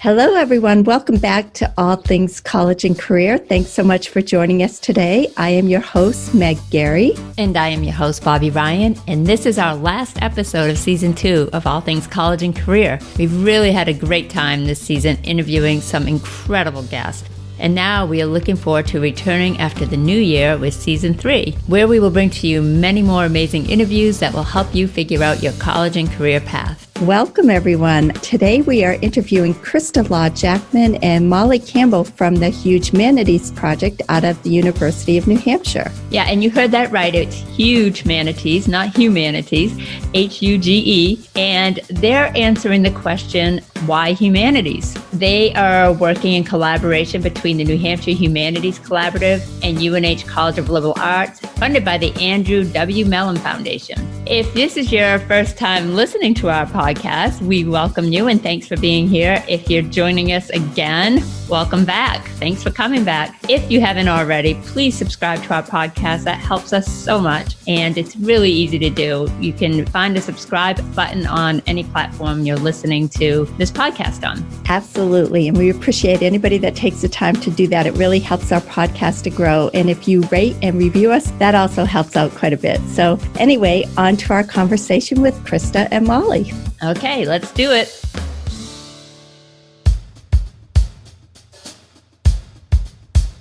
Hello, everyone. Welcome back to All Things College and Career. Thanks so much for joining us today. I am your host, Meg Gary. And I am your host, Bobby Ryan. And this is our last episode of Season 2 of All Things College and Career. We've really had a great time this season interviewing some incredible guests. And now we are looking forward to returning after the new year with Season 3, where we will bring to you many more amazing interviews that will help you figure out your college and career path. Welcome, everyone. Today we are interviewing Krista Jackman and Molly Campbell from the HUGEmanities project out of the University of New Hampshire. Yeah, and you heard that right. It's HUGEmanities, not humanities, H-U-G-E. And they're answering the question, why humanities? They are working in collaboration between the New Hampshire Humanities Collaborative and UNH College of Liberal Arts, funded by the Andrew W. Mellon Foundation. If this is your first time listening to our podcast, we welcome you and thanks for being here. If you're joining us again, welcome back. Thanks for coming back. If you haven't already, please subscribe to our podcast. That helps us so much and it's really easy to do. You can find the subscribe button on any platform you're listening to this podcast on. Absolutely. And we appreciate anybody that takes the time to do that. It really helps our podcast to grow. And if you rate and review us, that also helps out quite a bit. So anyway, on to our conversation with Krista and Molly. Okay, let's do it.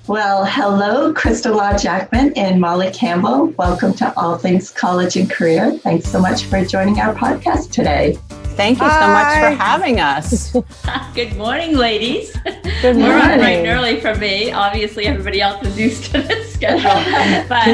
Well, hello, Krista Jackman and Molly Campbell. Welcome to All Things College and Career. Thanks so much for joining our podcast today. Thank you so much for having us. Good morning, ladies. Good morning. We're on bright and early for me. Obviously, everybody else is used to this schedule, but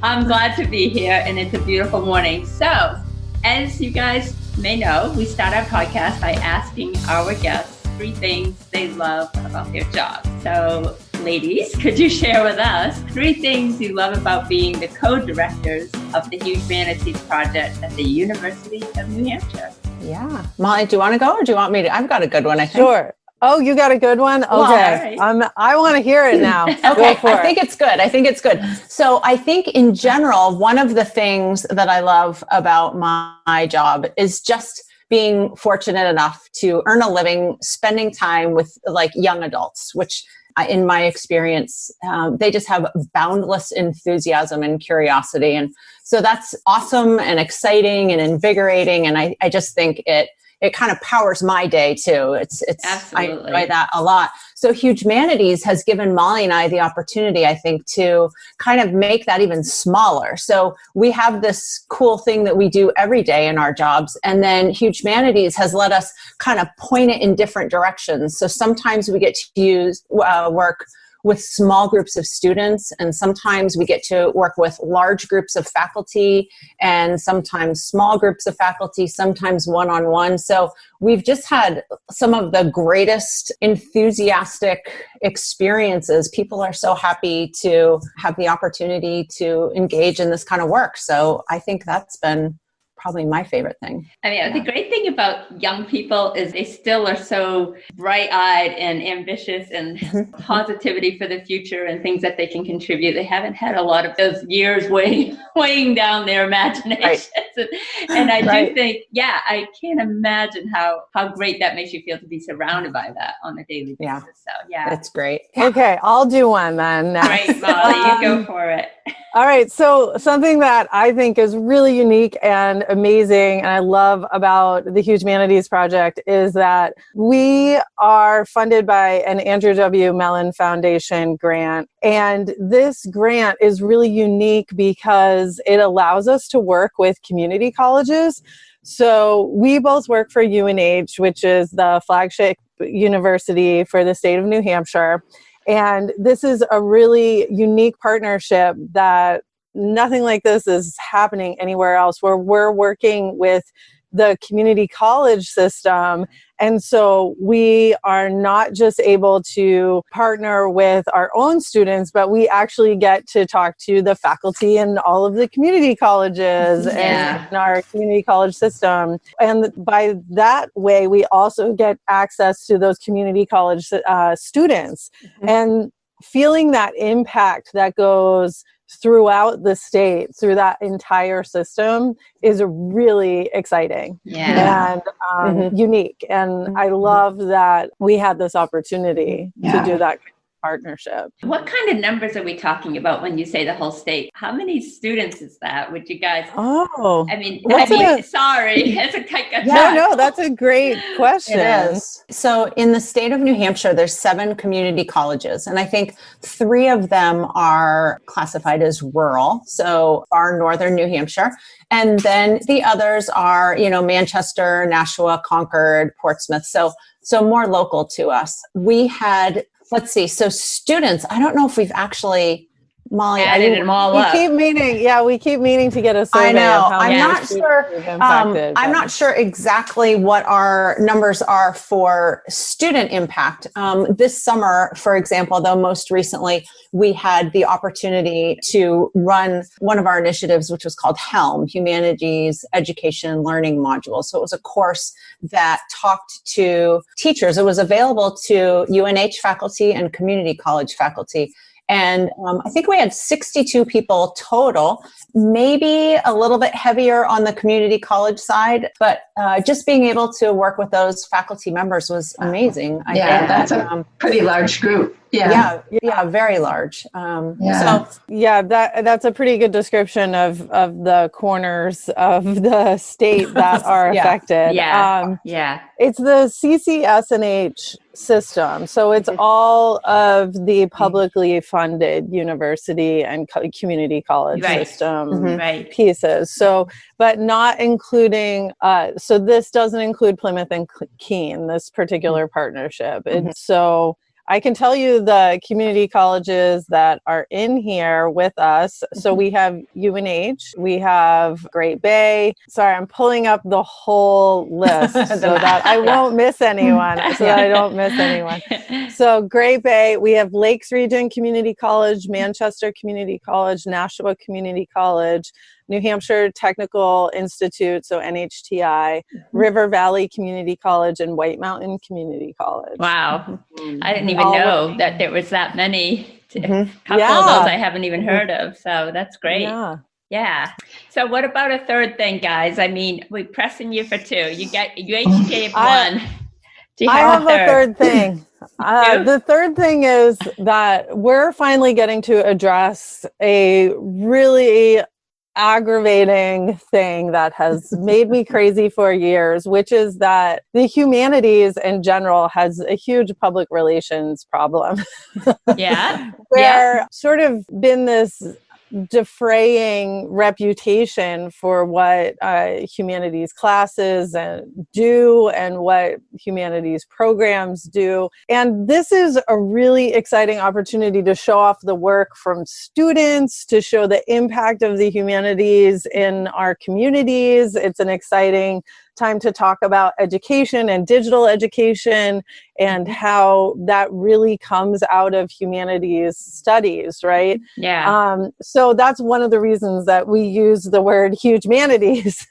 I'm glad to be here, and it's a beautiful morning. So, as you guys may know, we start our podcast by asking our guests 3 things they love about their job. So, ladies, could you share with us 3 things you love about being the co-directors of the HUGEmanities project at the University of New Hampshire? Yeah. Molly, do you want to go or do you want me to? I've got a good one, I think. Sure. Oh, you got a good one? Okay. Well, right. I want to hear it now. Okay. I think it's good. So I think in general, one of the things that I love about my job is just being fortunate enough to earn a living, spending time with like young adults, which in my experience, they just have boundless enthusiasm and curiosity. And so that's awesome and exciting and invigorating. And I just think it kind of powers my day too. I enjoy that a lot. So HUGEmanities has given Molly and I the opportunity, I think, to kind of make that even smaller. So we have this cool thing that we do every day in our jobs. And then HUGEmanities has let us kind of point it in different directions. So sometimes we get to work with small groups of students, and sometimes we get to work with large groups of faculty, and sometimes small groups of faculty, sometimes one-on-one. So we've just had some of the greatest enthusiastic experiences. People are so happy to have the opportunity to engage in this kind of work. So I think that's been probably my favorite thing. I mean, the great thing about young people is they still are so bright-eyed and ambitious and positivity for the future and things that they can contribute. They haven't had a lot of those years weighing down their imaginations. Right. And I do think, I can't imagine how great that makes you feel to be surrounded by that on a daily basis. So, That's great. Okay, I'll do one then. Great, Molly, you go for it. All right. So something that I think is really unique and amazing and I love about the HUGEmanities project is that we are funded by an Andrew W. Mellon Foundation grant. And this grant is really unique because it allows us to work with community colleges. So we both work for UNH, which is the flagship university for the state of New Hampshire. And this is a really unique partnership that nothing like this is happening anywhere else, where we're working with the community college system. And so we are not just able to partner with our own students, but we actually get to talk to the faculty in all of the community colleges and in our community college system. And by that way, we also get access to those community college students and feeling that impact that goes throughout the state, through that entire system, is really exciting and unique. And I love that we had this opportunity to do that partnership. What kind of numbers are we talking about when you say the whole state? How many students is that? Would you guys? Oh, sorry. No, that's a great question. It is. So in the state of New Hampshire, there's 7 community colleges, and I think 3 of them are classified as rural, so far northern New Hampshire. And then the others are, Manchester, Nashua, Concord, Portsmouth. So more local to us. We had, let's see. So students, I don't know if we've actually, Molly, added them all up. We keep meaning to get a survey. I know. Of how I'm many not sure. I'm not sure exactly what our numbers are for student impact. This summer, for example, though, most recently, we had the opportunity to run one of our initiatives, which was called HELM, Humanities Education and Learning Module. So it was a course that talked to teachers. It was available to UNH faculty and community college faculty. And I think we had 62 people total, maybe a little bit heavier on the community college side, but just being able to work with those faculty members was amazing. That's a pretty large group. Yeah, very large. That's a pretty good description of the corners of the state that are affected. It's the CCS&H system. So it's all of the publicly funded university and community college system pieces. So, but not including, so this doesn't include Plymouth and Keene, this particular partnership. And so I can tell you the community colleges that are in here with us. So we have UNH, we have Great Bay. Sorry, I'm pulling up the whole list so that I won't miss anyone. So Great Bay, we have Lakes Region Community College, Manchester Community College, Nashua Community College, New Hampshire Technical Institute, so NHTI, River Valley Community College, and White Mountain Community College. Wow. I didn't even know that there was that many. A couple of those I haven't even heard of. So that's great. Yeah. So what about a third thing, guys? I mean, we're pressing you for 2. You each gave 1. Do you have a third thing. The third thing is that we're finally getting to address a really aggravating thing that has made me crazy for years, which is that the humanities in general has a huge public relations problem. Where sort of been this defraying reputation for what humanities classes do and what humanities programs do. And this is a really exciting opportunity to show off the work from students, to show the impact of the humanities in our communities. It's an exciting time to talk about education and digital education and how that really comes out of humanities studies, right? So that's one of the reasons that we use the word HUGEmanities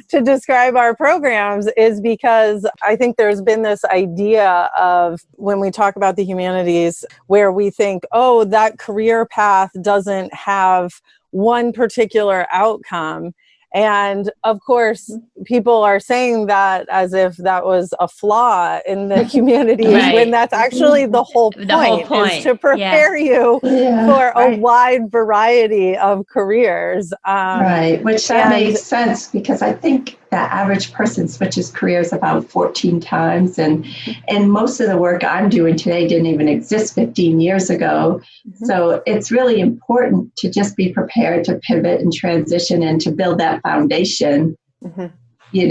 to describe our programs, is because I think there's been this idea of, when we talk about the humanities, where we think, oh, that career path doesn't have one particular outcome. And of course, people are saying that as if that was a flaw in the humanities, when that's actually the whole point. Is to prepare you for a wide variety of careers. Which makes sense, because I think the average person switches careers about 14 times. And most of the work I'm doing today didn't even exist 15 years ago. So it's really important to just be prepared to pivot and transition and to build that foundation.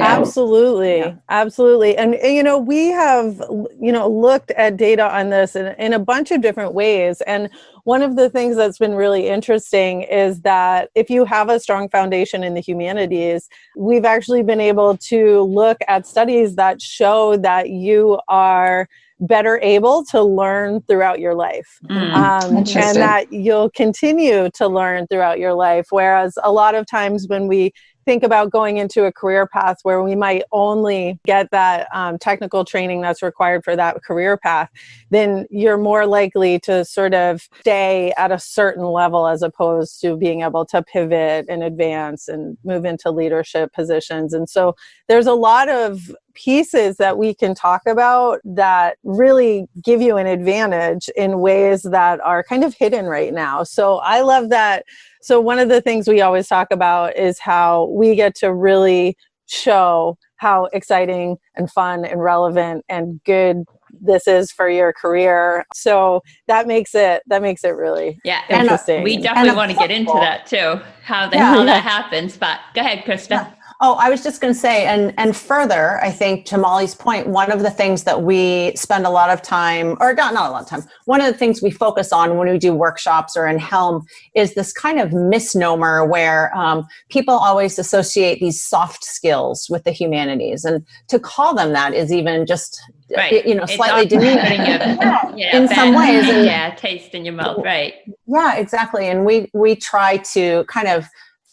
Absolutely. And, we have, looked at data on this in a bunch of different ways. And one of the things that's been really interesting is that if you have a strong foundation in the humanities, we've actually been able to look at studies that show that you are better able to learn throughout your life, and that you'll continue to learn throughout your life. Whereas a lot of times when we think about going into a career path where we might only get that technical training that's required for that career path, then you're more likely to sort of stay at a certain level as opposed to being able to pivot and advance and move into leadership positions. And so there's a lot of pieces that we can talk about that really give you an advantage in ways that are kind of hidden right now. So I love that. So one of the things we always talk about is how we get to really show how exciting and fun and relevant and good this is for your career. So that makes it really interesting. And we definitely want to get into that too, how that happens. But go ahead, Krista. Yeah. Oh, I was just going to say, and further, I think to Molly's point, one of the things that we spend a lot of time, or not a lot of time, one of the things we focus on when we do workshops or in Helm is this kind of misnomer where people always associate these soft skills with the humanities. And to call them that is even just, slightly demeaning in some ways. And, taste in your mouth, right? Yeah, exactly. And we try to kind of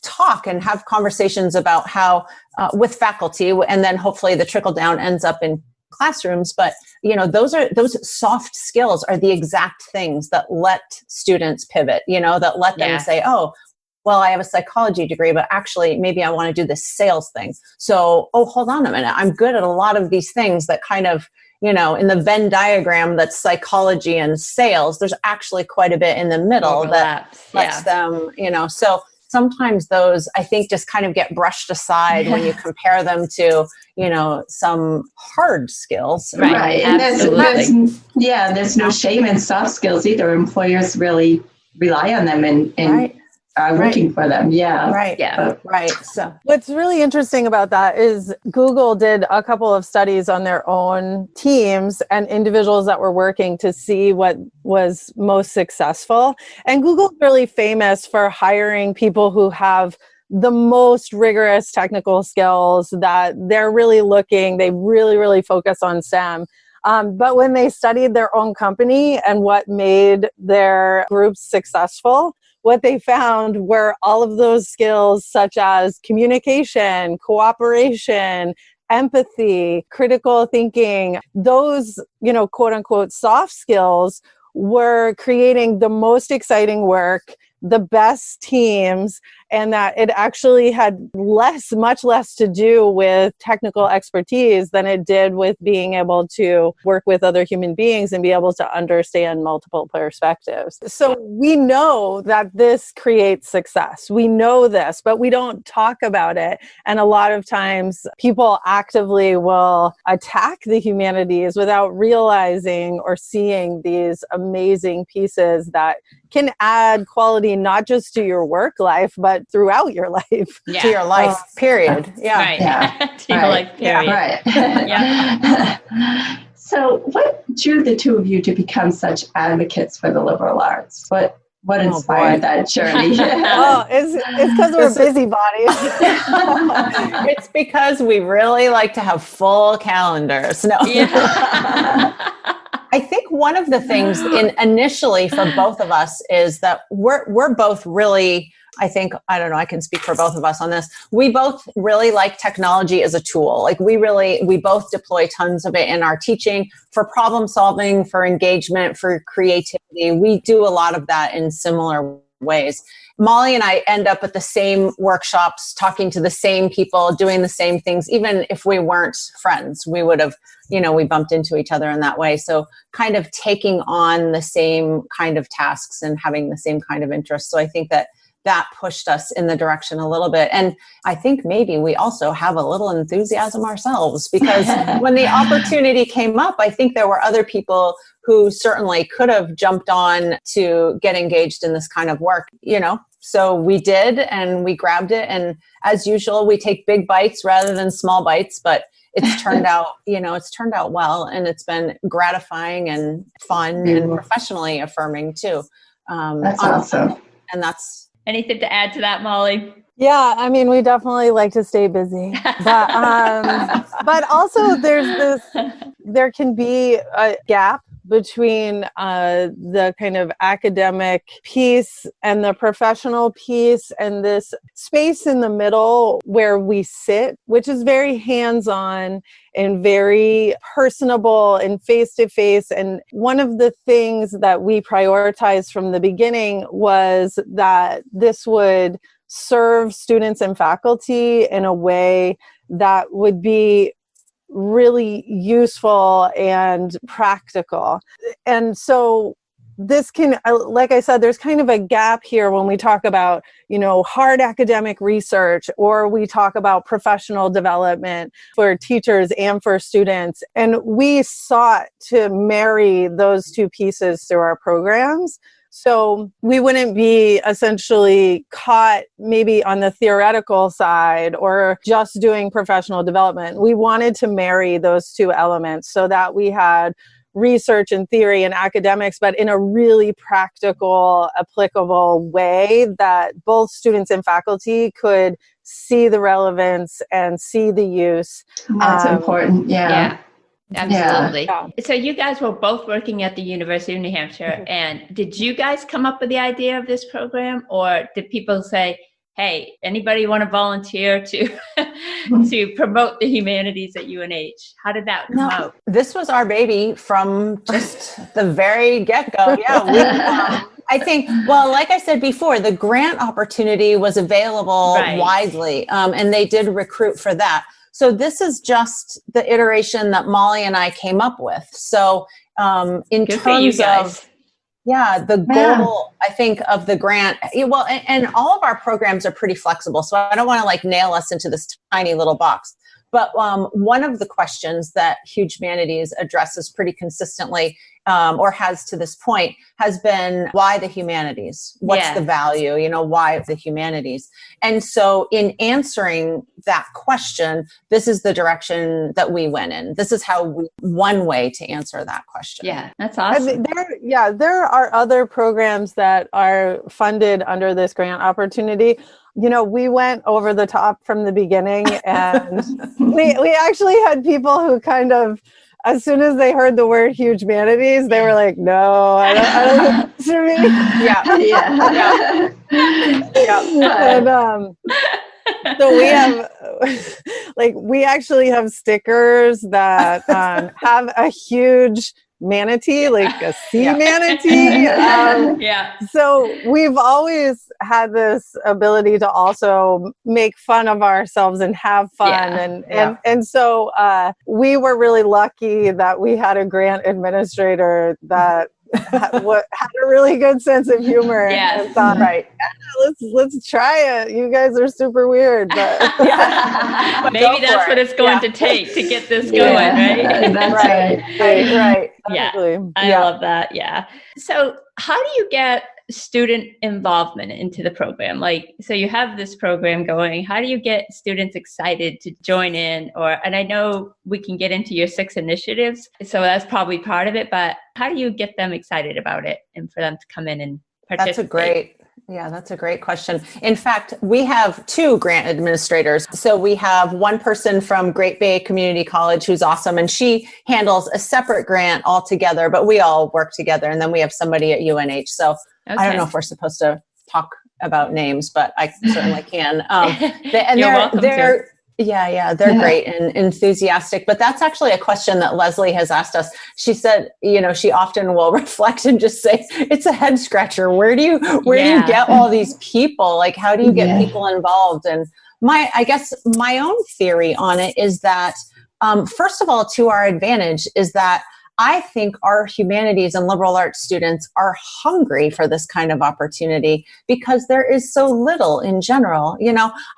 talk and have conversations about how with faculty, and then hopefully the trickle down ends up in classrooms. But those soft skills are the exact things that let students pivot, that let them say, oh, well, I have a psychology degree, but actually maybe I want to do this sales thing. So, hold on a minute. I'm good at a lot of these things that kind of, in the Venn diagram that's psychology and sales, there's actually quite a bit in the middle that lets them, so sometimes those, I think, just kind of get brushed aside when you compare them to, some hard skills. Right. And there's no shame in soft skills either. Employers really rely on them and are looking for them. Yeah. Right. Yeah. Right. So what's really interesting about that is Google did a couple of studies on their own teams and individuals that were working to see what was most successful. And Google's really famous for hiring people who have the most rigorous technical skills, that they're really looking, they really, really focus on STEM. But when they studied their own company and what made their groups successful, what they found were all of those skills such as communication, cooperation, empathy, critical thinking, those, quote unquote, soft skills were creating the most exciting work, the best teams, and that it actually had much less to do with technical expertise than it did with being able to work with other human beings and be able to understand multiple perspectives. So we know that this creates success. We know this, but we don't talk about it. And a lot of times people actively will attack the humanities without realizing or seeing these amazing pieces that can add quality not just to your work life, but throughout your life. To your life, period. Yeah. Right. Yeah. To your life, period. Yeah, right. Yeah. So what drew the two of you to become such advocates for the liberal arts? What inspired that journey? It's because we're busybodies. It's because we really like to have full calendars. No. Yeah. I think one of the things initially for both of us is that we're both really, I can speak for both of us on this. We both really like technology as a tool. Like we both deploy tons of it in our teaching for problem solving, for engagement, for creativity. We do a lot of that in similar ways. Molly and I end up at the same workshops, talking to the same people, doing the same things. Even if we weren't friends, we would have, we bumped into each other in that way. So kind of taking on the same kind of tasks and having the same kind of interests. So I think that pushed us in the direction a little bit. And I think maybe we also have a little enthusiasm ourselves, because when the opportunity came up, I think there were other people who certainly could have jumped on to get engaged in this kind of work, So we did, and we grabbed it. And as usual, we take big bites rather than small bites, but it's turned out, well, and it's been gratifying and fun and professionally affirming too. That's awesome. And that's, anything to add to that, Molly? Yeah, I mean, we definitely like to stay busy, but also there can be a gap between the kind of academic piece and the professional piece, and this space in the middle where we sit, which is very hands-on and very personable and face-to-face. And one of the things that we prioritized from the beginning was that this would serve students and faculty in a way that would be really useful and practical. And so this can, like I said, there's kind of a gap here when we talk about, hard academic research, or we talk about professional development for teachers and for students. And we sought to marry those two pieces through our programs. So we wouldn't be essentially caught maybe on the theoretical side or just doing professional development. We wanted to marry those two elements so that we had research and theory and academics, but in a really practical, applicable way that both students and faculty could see the relevance and see the use. That's important. Yeah. Absolutely. Yeah. So you guys were both working at the University of New Hampshire, and did you guys come up with the idea of this program, or did people say, hey, anybody want to volunteer to to promote the humanities at UNH? How did that come out? This was our baby from just the very get-go. Yeah. I think, like I said before, the grant opportunity was available widely, and they did recruit for that. So this is just the iteration that Molly and I came up with. So in terms of, the goal, I think, of the grant, and all of our programs are pretty flexible. So I don't want to nail us into this tiny little box. But one of the questions that HUGEmanities addresses pretty consistently, or has to this point, has been, why the humanities? What's the value? Why the humanities? And so in answering that question, this is the direction that we went in. This is one way to answer that question. Yeah, that's awesome. There are other programs that are funded under this grant opportunity. We went over the top from the beginning, and we actually had people who kind of, as soon as they heard the word HUGEmanities, they were like, no, I don't think to me. And so we have, we actually have stickers that have a huge manatee, like a sea manatee. So we've always had this ability to also make fun of ourselves and have fun. And so we were really lucky that we had a grant administrator that had a really good sense of humor and thought, let's try it. You guys are super weird, but maybe that's what it's going to take to get this going, right? That's right. I love that. Yeah. So how do you get student involvement into the program? So you have this program going. How do you get students excited to join in? And I know we can get into your 6 initiatives, so that's probably part of it, but how do you get them excited about it and for them to come in and participate? That's a great question. In fact, we have 2 grant administrators. So we have one person from Great Bay Community College who's awesome, and she handles a separate grant altogether, but we all work together. And then we have somebody at UNH. So I don't know if we're supposed to talk about names, but I certainly can. They're great and enthusiastic. But that's actually a question that Leslie has asked us. She said, she often will reflect and just say, it's a head scratcher. Where do you get all these people? How do you get people involved? And I guess my own theory on it is that, first of all, to our advantage is that I think our humanities and liberal arts students are hungry for this kind of opportunity because there is so little in general.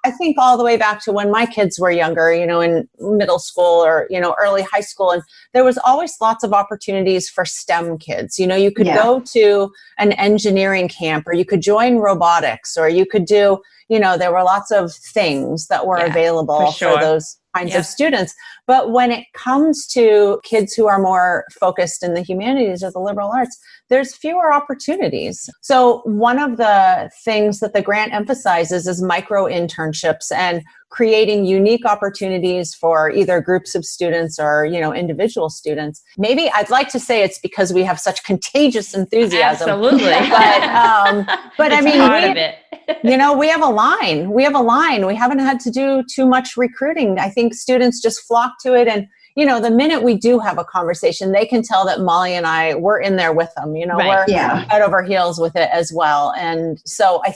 I think all the way back to when my kids were younger, in middle school or, early high school, and there was always lots of opportunities for STEM kids. You could go to an engineering camp, or you could join robotics, or you could do, there were lots of things that were available for those kinds of students. But when it comes to kids who are more focused in the humanities or the liberal arts, there's fewer opportunities. So one of the things that the grant emphasizes is micro internships and creating unique opportunities for either groups of students or, individual students. Maybe I'd like to say it's because we have such contagious enthusiasm. Absolutely. But I mean, we have a line. We haven't had to do too much recruiting. I think students just flock to it. And, the minute we do have a conversation, they can tell that Molly and I were in there with them, we're head over heels with it as well. And so I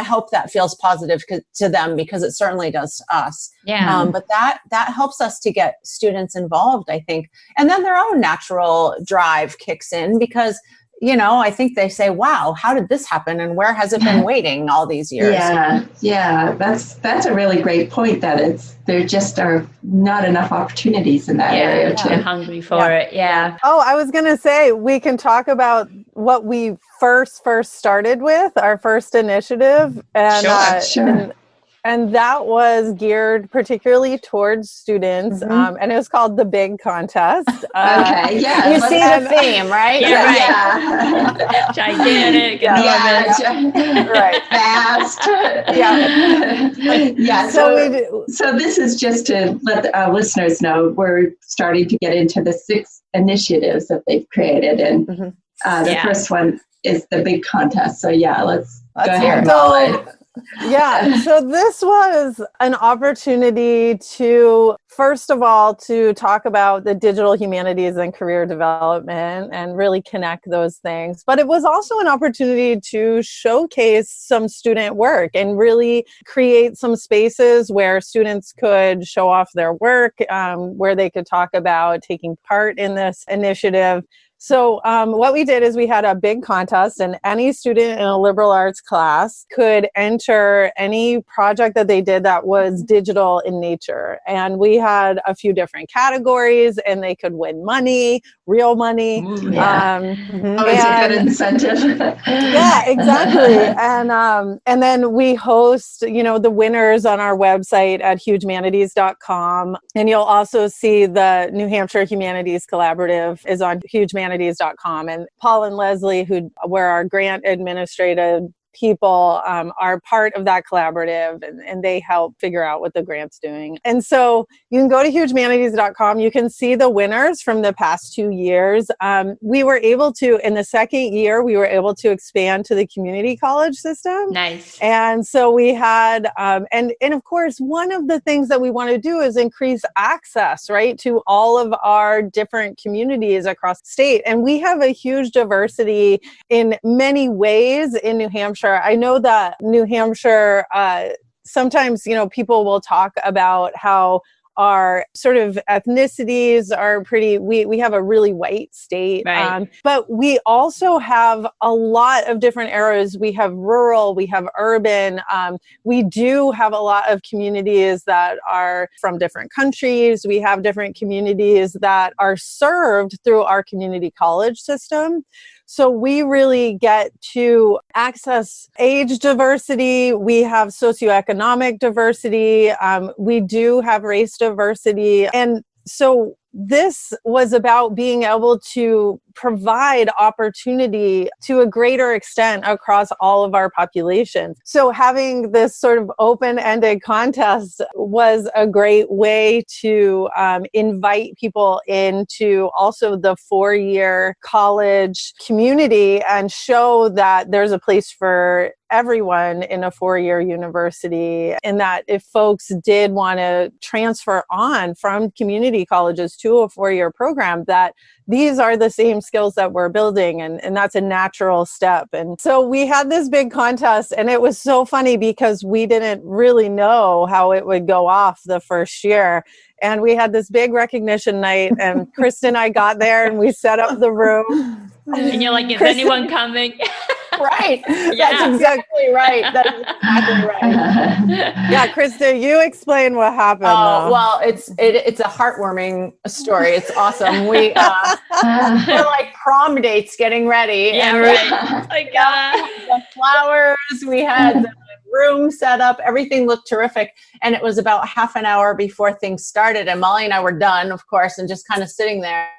hope that feels positive to them, because it certainly does to us. Yeah. But that helps us to get students involved, I think. And then their own natural drive kicks in, because, I think they say, wow, how did this happen? And where has it been waiting all these years? Yeah. That's a really great point, that there just are not enough opportunities in that area. They're hungry for it. Yeah. Oh, I was going to say, we can talk about what we first started with, our first initiative. And, Sure. And that was geared particularly towards students, and it was called the Big Contest. Okay, yeah. You see the theme, right? Yeah. Gigantic, enormous. Right. Fast. Yeah. So this is just to let our listeners know, we're starting to get into the 6 initiatives that they've created, and the first one is the Big Contest. So let's go ahead. So this was an opportunity to, first of all, to talk about the digital humanities and career development and really connect those things. But it was also an opportunity to showcase some student work and really create some spaces where students could show off their work, where they could talk about taking part in this initiative. So what we did is we had a big contest, and any student in a liberal arts class could enter any project that they did that was digital in nature. And we had a few different categories, and they could win money, real money. It's a good incentive. Yeah, exactly. And then we host, the winners on our website at HUGEmanities.com. And you'll also see the New Hampshire Humanities Collaborative is on HUGEmanities.com. And Paul and Leslie, who were our grant administrative people, are part of that collaborative, and they help figure out what the grant's doing. And so you can go to HUGEmanities.com. You can see the winners from the past 2 years. We were able to, in the second year, we were able to expand to the community college system. Nice. And so we had, and of course, one of the things that we want to do is increase access, right, to all of our different communities across the state. And we have a huge diversity in many ways in New Hampshire. I know that New Hampshire, sometimes, people will talk about how our sort of ethnicities are pretty, we have a really white state, right. But we also have a lot of different areas. We have rural, we have urban, we do have a lot of communities that are from different countries. We have different communities that are served through our community college system. So we really get to access age diversity. We have socioeconomic diversity. We do have race diversity. And so this was about being able to provide opportunity to a greater extent across all of our population. So having this sort of open-ended contest was a great way to invite people into also the 4-year college community and show that there's a place for everyone in a 4-year university, and that if folks did want to transfer on from community colleges to a 4-year program, that these are the same skills that we're building, and that's a natural step. And so we had this big contest, and it was so funny because we didn't really know how it would go off the first year. And we had this big recognition night, and Krista and I got there and we set up the room. And you're like, is anyone coming? Right. Yeah. That's exactly right. That's exactly right. Yeah, Krista, you explain what happened. Well, it's a heartwarming story. It's awesome. We're like prom dates getting ready. Yeah, and right. Like, the flowers. We had the room set up. Everything looked terrific. And it was about half an hour before things started. And Molly and I were done, of course, and just kind of sitting there.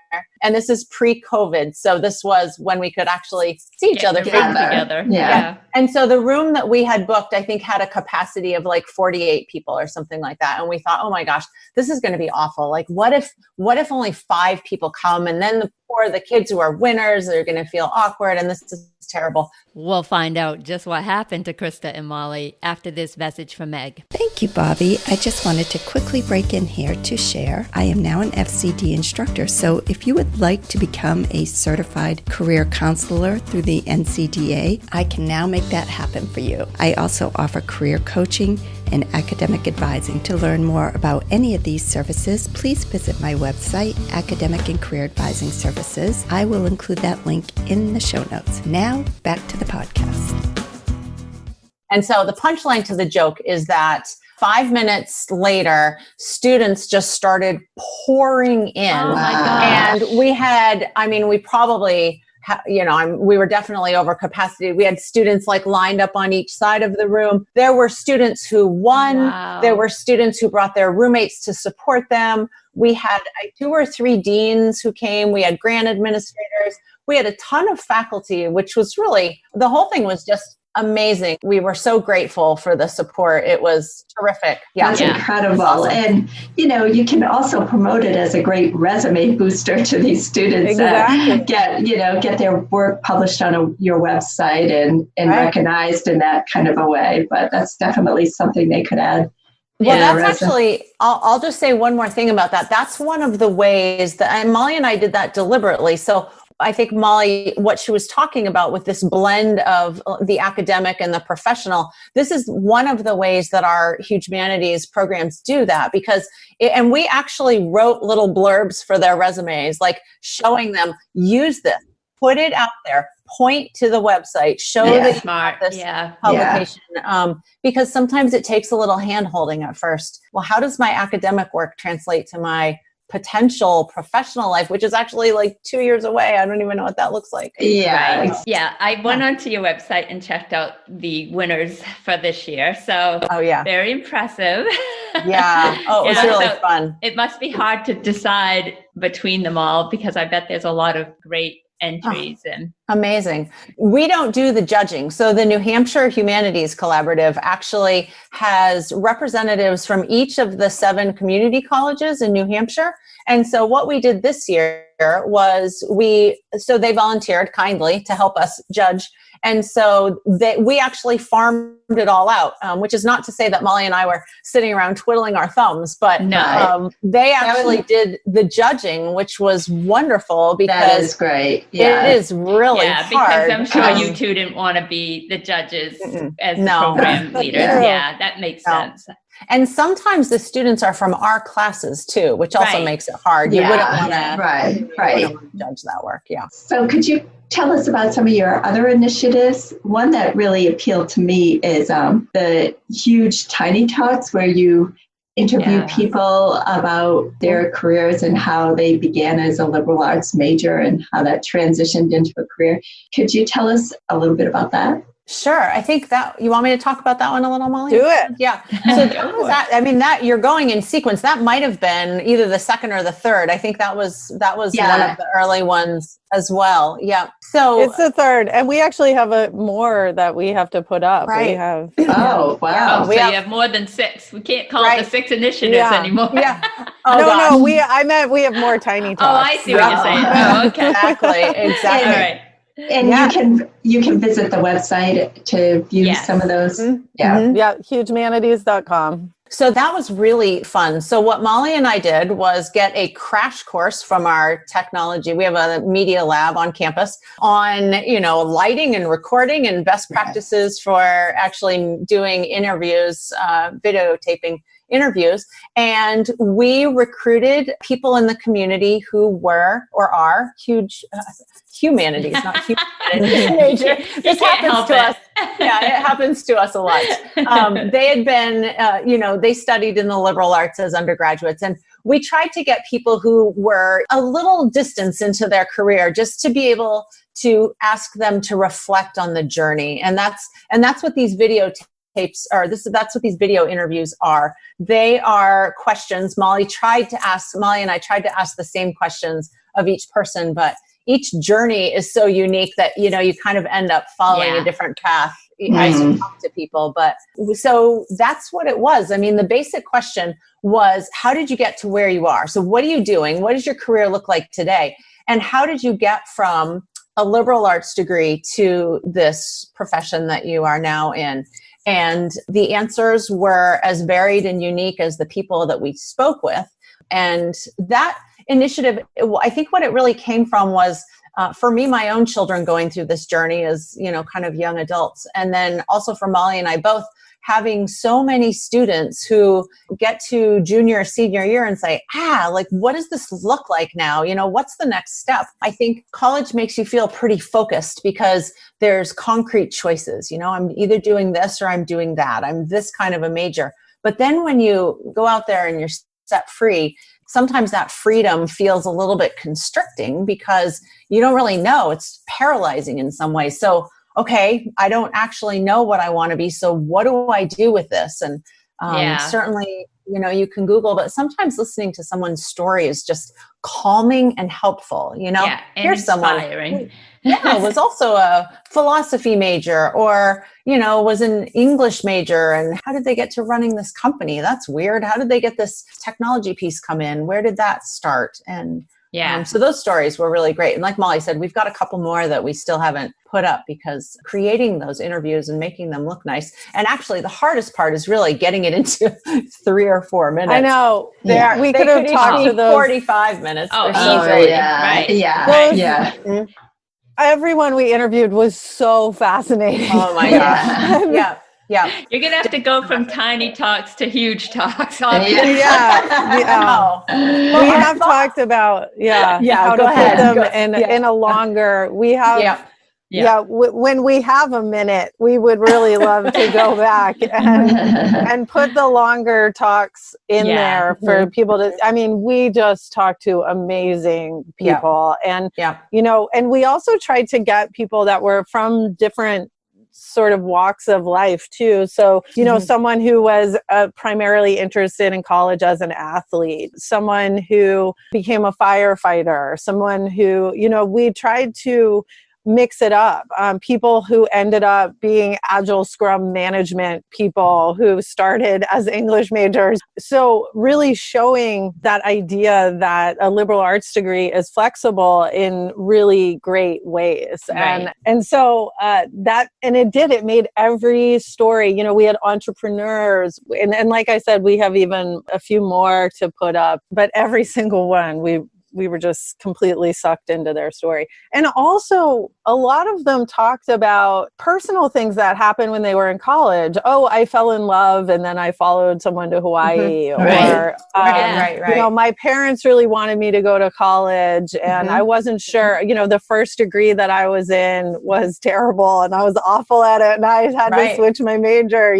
And this is pre-COVID. So this was when we could actually see each other together. Yeah. And so the room that we had booked, I think, had a capacity of like 48 people or something like that. And we thought, oh my gosh, this is going to be awful. Like, what if only 5 people come, and then the kids who are winners, they're going to feel awkward, and this is terrible. We'll find out just what happened to Krista and Molly after this message from Meg. Thank you, Bobby. I just wanted to quickly break in here to share. I am now an FCD instructor, so if you would like to become a certified career counselor through the NCDA, I can now make that happen for you. I also offer career coaching and academic advising. To learn more about any of these services, please visit my website, Academic and Career Advising Services. I will include that link in the show notes. Now, back to the podcast. And so the punchline to the joke is that 5 minutes later, students just started pouring in. Oh my gosh. And we had, we probably... we were definitely over capacity. We had students like lined up on each side of the room. There were students who won. Wow. There were students who brought their roommates to support them. We had 2 or 3 deans who came. We had grant administrators. We had a ton of faculty, which was really, the whole thing was just amazing. We were so grateful for the support. It was terrific. That's incredible. Awesome. And, you can also promote it as a great resume booster to these students. Exactly. Get their work published on your website and right. recognized in that kind of a way. But that's definitely something they could add. Well, that's actually, I'll just say one more thing about that. That's one of the ways that, and Molly and I did that deliberately. So I think Molly, what she was talking about with this blend of the academic and the professional, this is one of the ways that our HUGEmanities programs do that, because, and we actually wrote little blurbs for their resumes, like showing them, use this, put it out there, point to the website, show that you have this publication. Because sometimes it takes a little hand holding at first. Well, how does my academic work translate to my potential professional life, which is actually like 2 years away? I don't even know what that looks like. Yeah. Right. Yeah. I went onto your website and checked out the winners for this year. So very impressive. Yeah. Oh, it was really fun. It must be hard to decide between them all, because I bet there's a lot of great entries. And amazing. We don't do the judging. So the New Hampshire Humanities Collaborative actually has representatives from each of the 7 community colleges in New Hampshire. And so what we did this year was they volunteered kindly to help us judge. And so we actually farmed it all out, which is not to say that Molly and I were sitting around twiddling our thumbs, but they actually did the judging, which was wonderful, because that is great. Yeah. It is really hard. Because I'm sure you two didn't want to be the judges as the program leaders. Yeah, that makes sense. And sometimes the students are from our classes too, which also makes it hard. You wouldn't want to judge that work. Yeah. So could you tell us about some of your other initiatives? One that really appealed to me is the huge Tiny Talks, where you interview people about their careers and how they began as a liberal arts major and how that transitioned into a career. Could you tell us a little bit about that? Sure. I think that you want me to talk about that one a little, Molly? Do it. Yeah. So that you're going in sequence. That might have been either the second or the third. I think that was one of the early ones as well. Yeah. So it's the third, and we actually have more that we have to put up. Right. We have. Oh, wow. So you have more than 6. We can't call it the 6 initiatives anymore. Yeah. No. I meant we have more Tiny Talks. Oh, I see what you're saying. Oh, okay. Exactly. All right. And you can visit the website to view some of those. Yeah, HUGEmanities.com. So that was really fun. So what Molly and I did was get a crash course from our technology. We have a media lab on campus on, lighting and recording and best practices for actually doing interviews, videotaping interviews. And we recruited people in the community who were or are humanities, not humanities major. This happens to us. Yeah, it happens to us a lot. They had been, they studied in the liberal arts as undergraduates. And we tried to get people who were a little distance into their career just to be able to ask them to reflect on the journey. And that's what these videotapes tapes are. That's what these video interviews are. They are questions. Molly and I tried to ask the same questions of each person, but each journey is so unique that, you kind of end up following a different path as you talk to people. But so that's what it was. I mean, the basic question was, how did you get to where you are? So what are you doing? What does your career look like today? And how did you get from a liberal arts degree to this profession that you are now in? And the answers were as varied and unique as the people that we spoke with. And that initiative, I think what it really came from was, for me, my own children going through this journey as, kind of young adults. And then also for Molly and I both, having so many students who get to junior, senior year and say, what does this look like now? What's the next step? I think college makes you feel pretty focused because there's concrete choices. I'm either doing this or I'm doing that. I'm this kind of a major. But then when you go out there and you're set free, sometimes that freedom feels a little bit constricting because you don't really know. It's paralyzing in some ways. So, okay, I don't actually know what I want to be. So what do I do with this? And certainly, you can Google, but sometimes listening to someone's story is just calming and helpful. And here's inspiring. Someone was also a philosophy major or, was an English major. And how did they get to running this company? That's weird. How did they get this technology piece come in? Where did that start? And so those stories were really great. And like Molly said, we've got a couple more that we still haven't put up because creating those interviews and making them look nice. And actually the hardest part is really getting it into 3 or 4 minutes. I know. We could have talked to those 45 minutes. Right. Everyone we interviewed was so fascinating. Oh my gosh. Yeah. You're going to have to go from tiny talks to huge talks. We have talked about, how to put them in a longer, when we have a minute, we would really love to go back and put the longer talks in there for people to, we just talked to amazing people and, and we also tried to get people that were from different sort of walks of life too. So, someone who was primarily interested in college as an athlete, someone who became a firefighter, someone who, we tried to mix it up. People who ended up being Agile Scrum management people who started as English majors. So really showing that idea that a liberal arts degree is flexible in really great ways. Right. And so it made every story, we had entrepreneurs and like I said, we have even a few more to put up, but every single one we were just completely sucked into their story. And also, a lot of them talked about personal things that happened when they were in college. Oh, I fell in love and then I followed someone to Hawaii. Or, my parents really wanted me to go to college and I wasn't sure, the first degree that I was in was terrible and I was awful at it and I had to switch my major,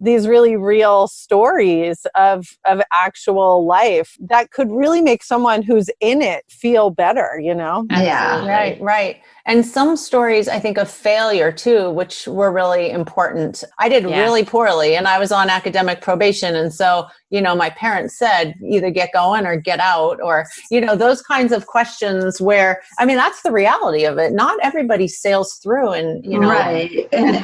these really real stories of actual life that could really make someone who's in it feel better, Yeah. Right. And some stories, I think, of failure too, which were really important. I did really poorly and I was on academic probation. And so, my parents said either get going or get out or, those kinds of questions where, that's the reality of it. Not everybody sails through and, Right. And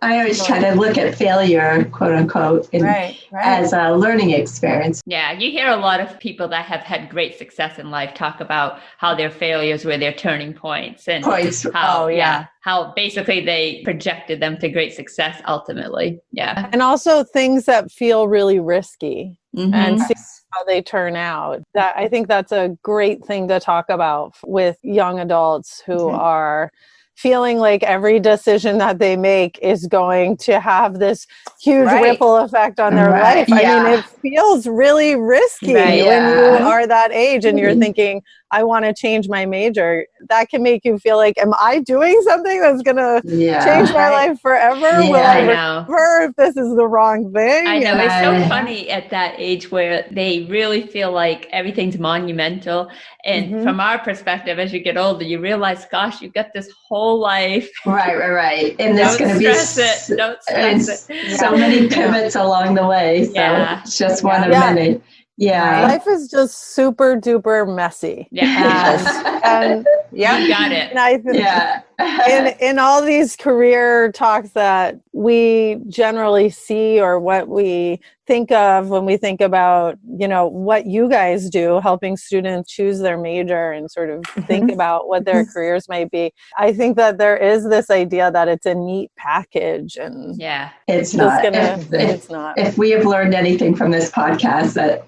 I always try to look at failure, quote unquote, as a learning experience. Yeah, you hear a lot of people that have had great success in life talk about how their failures were their turning points and how basically they projected them to great success ultimately. Yeah. And also things that feel really risky and see how they turn out. I think that's a great thing to talk about with young adults who are feeling like every decision that they make is going to have this huge ripple effect on their life. It feels really risky when you are that age and you're thinking, I want to change my major. That can make you feel like, am I doing something that's going to change my life forever? Will I recover if this is the wrong thing? I know. It's so funny at that age where they really feel like everything's monumental. And from our perspective, as you get older, you realize, gosh, you've got this whole whole life. Right. And there's going to be Don't stress it. so many pivots along the way. So it's just one of many. Yeah. Life is just super duper messy. Yeah. And you got it. And I think in all these career talks that we generally see, or what we think of when we think about, what you guys do, helping students choose their major and sort of think about what their careers might be. I think that there is this idea that it's a neat package, and it's not. It's not. If we have learned anything from this podcast, that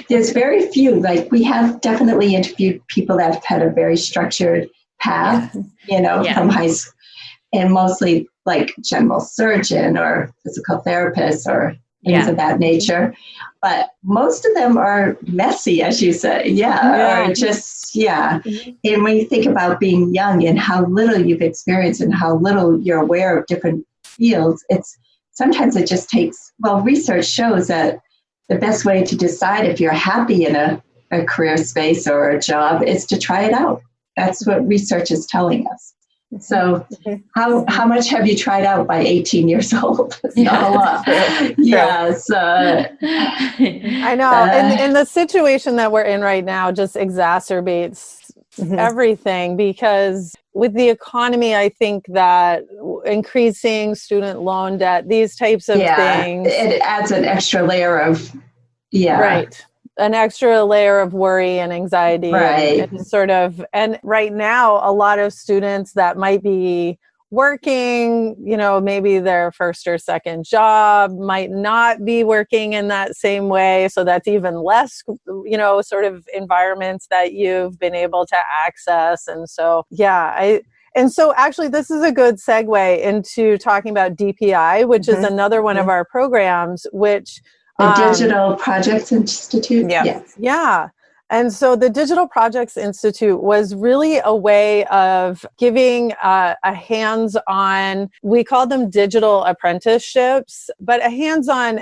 there's very few. Like, we have definitely interviewed people that have had a very structured path, from high school, and mostly like general surgeon or physical therapist or things of that nature. But most of them are messy, as you say. Or just, And when you think about being young and how little you've experienced and how little you're aware of different fields, sometimes it just takes, research shows that the best way to decide if you're happy in a career space or a job is to try it out. That's what research is telling us. So how much have you tried out by 18 years old? Not a lot. Yes. I know. And the situation that we're in right now just exacerbates everything, because with the economy, I think that increasing student loan debt, these types of things, it adds an extra layer of an extra layer of worry and anxiety, and right now a lot of students that might be working, maybe their first or second job might not be working in that same way. So that's even less, sort of environments that you've been able to access. And so, and so actually this is a good segue into talking about DPI, which is another one of our programs, which the Digital Projects Institute. Yeah. And so the Digital Projects Institute was really a way of giving a hands-on, we call them digital apprenticeships, but a hands-on,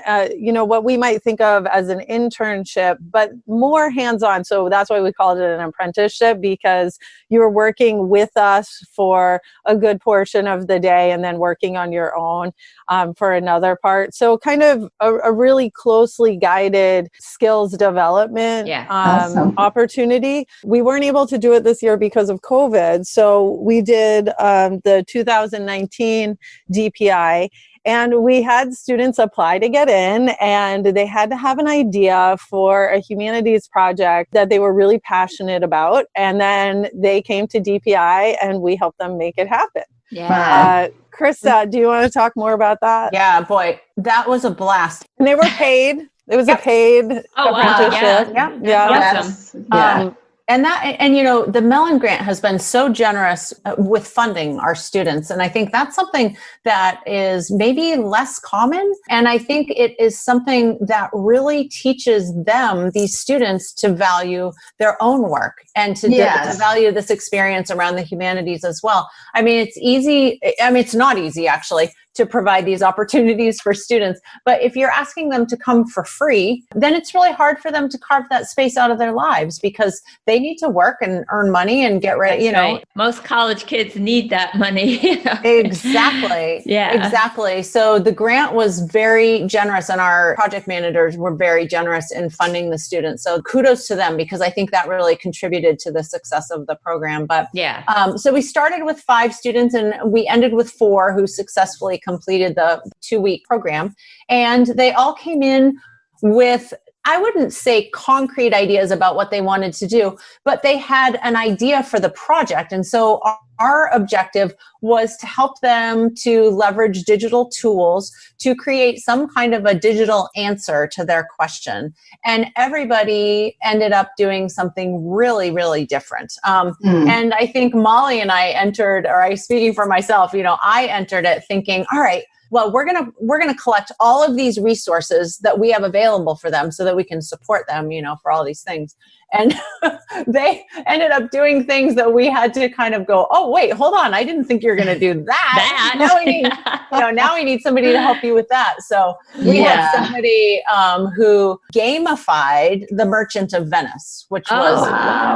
what we might think of as an internship, but more hands-on. So that's why we called it an apprenticeship, because you were working with us for a good portion of the day and then working on your own for another part. So kind of a really closely guided skills development opportunity. We weren't able to do it this year because of COVID. So we did the 2019 DPI, and we had students apply to get in, and they had to have an idea for a humanities project that they were really passionate about. And then they came to DPI and we helped them make it happen. Krista, do you want to talk more about that? Yeah, boy, that was a blast. And they were paid. It was a paid apprenticeship. Awesome. And the Mellon grant has been so generous with funding our students. And I think that's something that is maybe less common. And I think it is something that really teaches them, these students, to value their own work and to value this experience around the humanities as well. I mean, it's easy. I mean, it's not easy, actually, to provide these opportunities for students. But if you're asking them to come for free, then it's really hard for them to carve that space out of their lives, because they need to work and earn money and get ready, Right. Most college kids need that money. Exactly. Exactly. So the grant was very generous, and our project managers were very generous in funding the students. So kudos to them, because I think that really contributed to the success of the program. But so we started with 5 students and we ended with 4 who successfully completed the 2-week program. And they all came in with, I wouldn't say concrete ideas about what they wanted to do, but they had an idea for the project. And so our objective was to help them to leverage digital tools to create some kind of a digital answer to their question. And everybody ended up doing something really, really different. And I think Molly and I entered, or I speaking for myself, I entered it thinking, all right, well, we're gonna collect all of these resources that we have available for them so that we can support them, for all these things. And they ended up doing things that we had to kind of go, oh, wait, hold on. I didn't think you were going to do that. Now we need somebody to help you with that. So we had somebody who gamified the Merchant of Venice, which was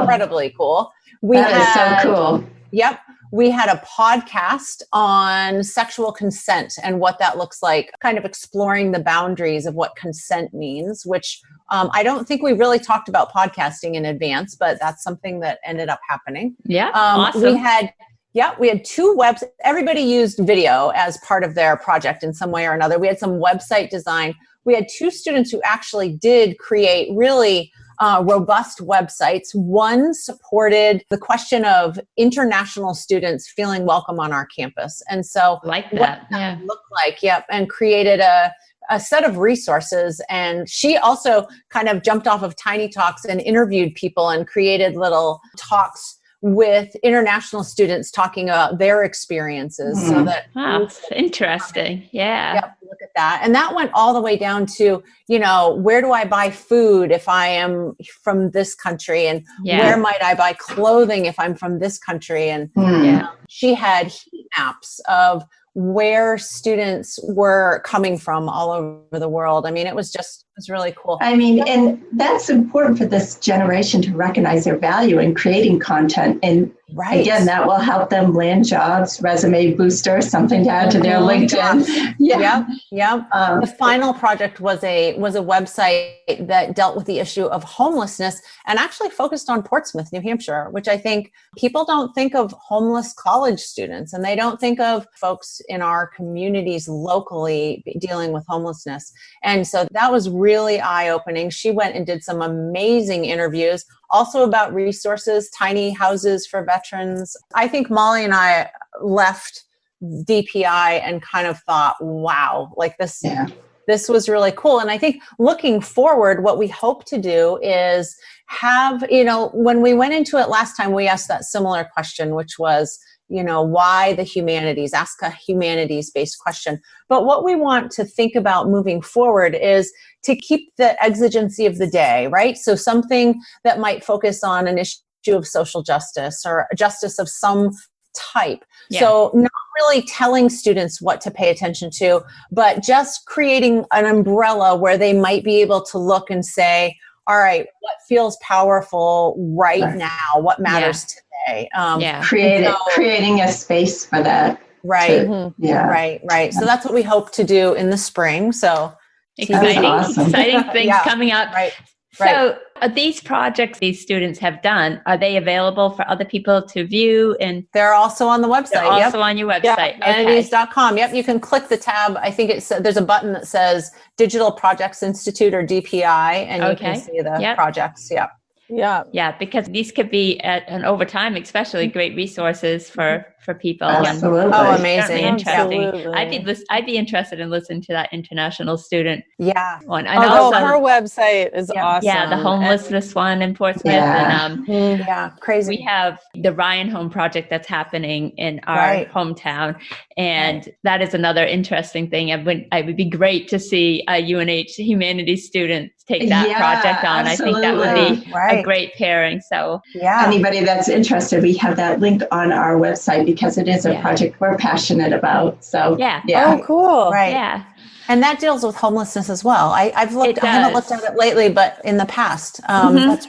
incredibly cool. That is so cool. Yep. we had a podcast on sexual consent and what that looks like, kind of exploring the boundaries of what consent means, which I don't think we really talked about podcasting in advance, but that's something that ended up happening. Yeah, awesome. We had 2 webs. Everybody used video as part of their project in some way or another. We had some website design. We had 2 students who actually did create really robust websites. One supported the question of international students feeling welcome on our campus. And so like that, looked like, and created a set of resources. And she also kind of jumped off of Tiny Talks and interviewed people and created little talks with international students talking about their experiences. So that interesting. Look at that. And that went all the way down to, where do I buy food if I am from this country, and where might I buy clothing if I'm from this country? And she had heat maps of where students were coming from all over the world. I mean, it was really cool. I mean, and that's important for this generation to recognize their value in creating content. And again, that will help them land jobs, resume booster, something to add to their LinkedIn. The final project was a website that dealt with the issue of homelessness and actually focused on Portsmouth, New Hampshire, which I think people don't think of homeless college students, and they don't think of folks in our communities locally dealing with homelessness. And so that was really eye-opening. She went and did some amazing interviews, also about resources, tiny houses for veterans. I think Molly and I left DPI and kind of thought, wow, like this was really cool. And I think looking forward, what we hope to do is have, when we went into it last time, we asked that similar question, which was, why the humanities? Ask a humanities-based question. But what we want to think about moving forward is to keep the exigency of the day, right? So something that might focus on an issue of social justice or justice of some type. So not really telling students what to pay attention to, but just creating an umbrella where they might be able to look and say, all right, what feels powerful right now? What matters today? Creating a space for that. Right. Right. So that's what we hope to do in the spring. So exciting things coming up. Right. So these projects these students have done, are they available for other people to view? And they're also on the website. They're also on your website. Humanities.com. Yep. You can click the tab. I think there's a button that says Digital Projects Institute or DPI, and you can see the projects. Yeah, because these could be over time, especially great resources for people. Absolutely. Oh, amazing! Interesting. Absolutely. I'd be interested in listening to that international student. One. I know her website is awesome. Yeah, the homelessness one in Portsmouth. And crazy. We have the Ryan Home Project that's happening in our hometown, and that is another interesting thing. It would be great to see a UNH humanities student take that project on. Absolutely. I think that would be a great pairing. So anybody that's interested, we have that link on our website because it is a project we're passionate about. So Oh, cool. Right. Yeah. And that deals with homelessness as well. I haven't looked at it lately, but in the past. That's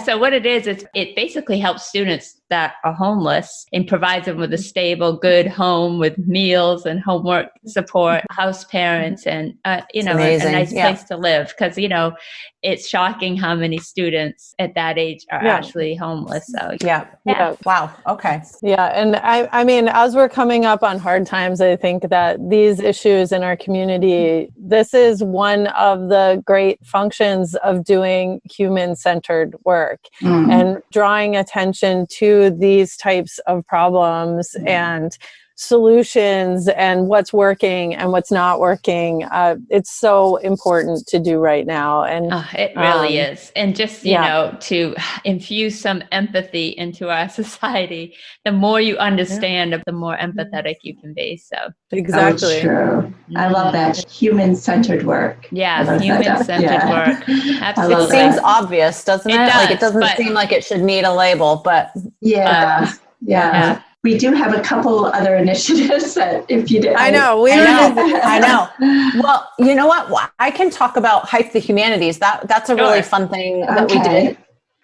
So what it is it basically helps students that are homeless and provides them with a stable, good home with meals and homework support, house parents, and a nice place to live. Because it's shocking how many students at that age are actually homeless. So wow. Okay. Yeah, and I mean, as we're coming up on hard times, I think that these issues in our community, this is one of the great functions of doing human-centered work and drawing attention to these types of problems and solutions and what's working and what's not working. It's so important to do right now. And it really is. And just, to infuse some empathy into our society, the more you understand, the more empathetic you can be. So exactly. Oh, true. I love that. Human-centered work. Yeah, human-centered work. Absolutely. It seems obvious, doesn't it? Does, it doesn't seem like it should need a label, but yeah. We do have a couple other initiatives that if you did. I know. Well, you know what? I can talk about Hype the Humanities. That's a really fun thing that we did.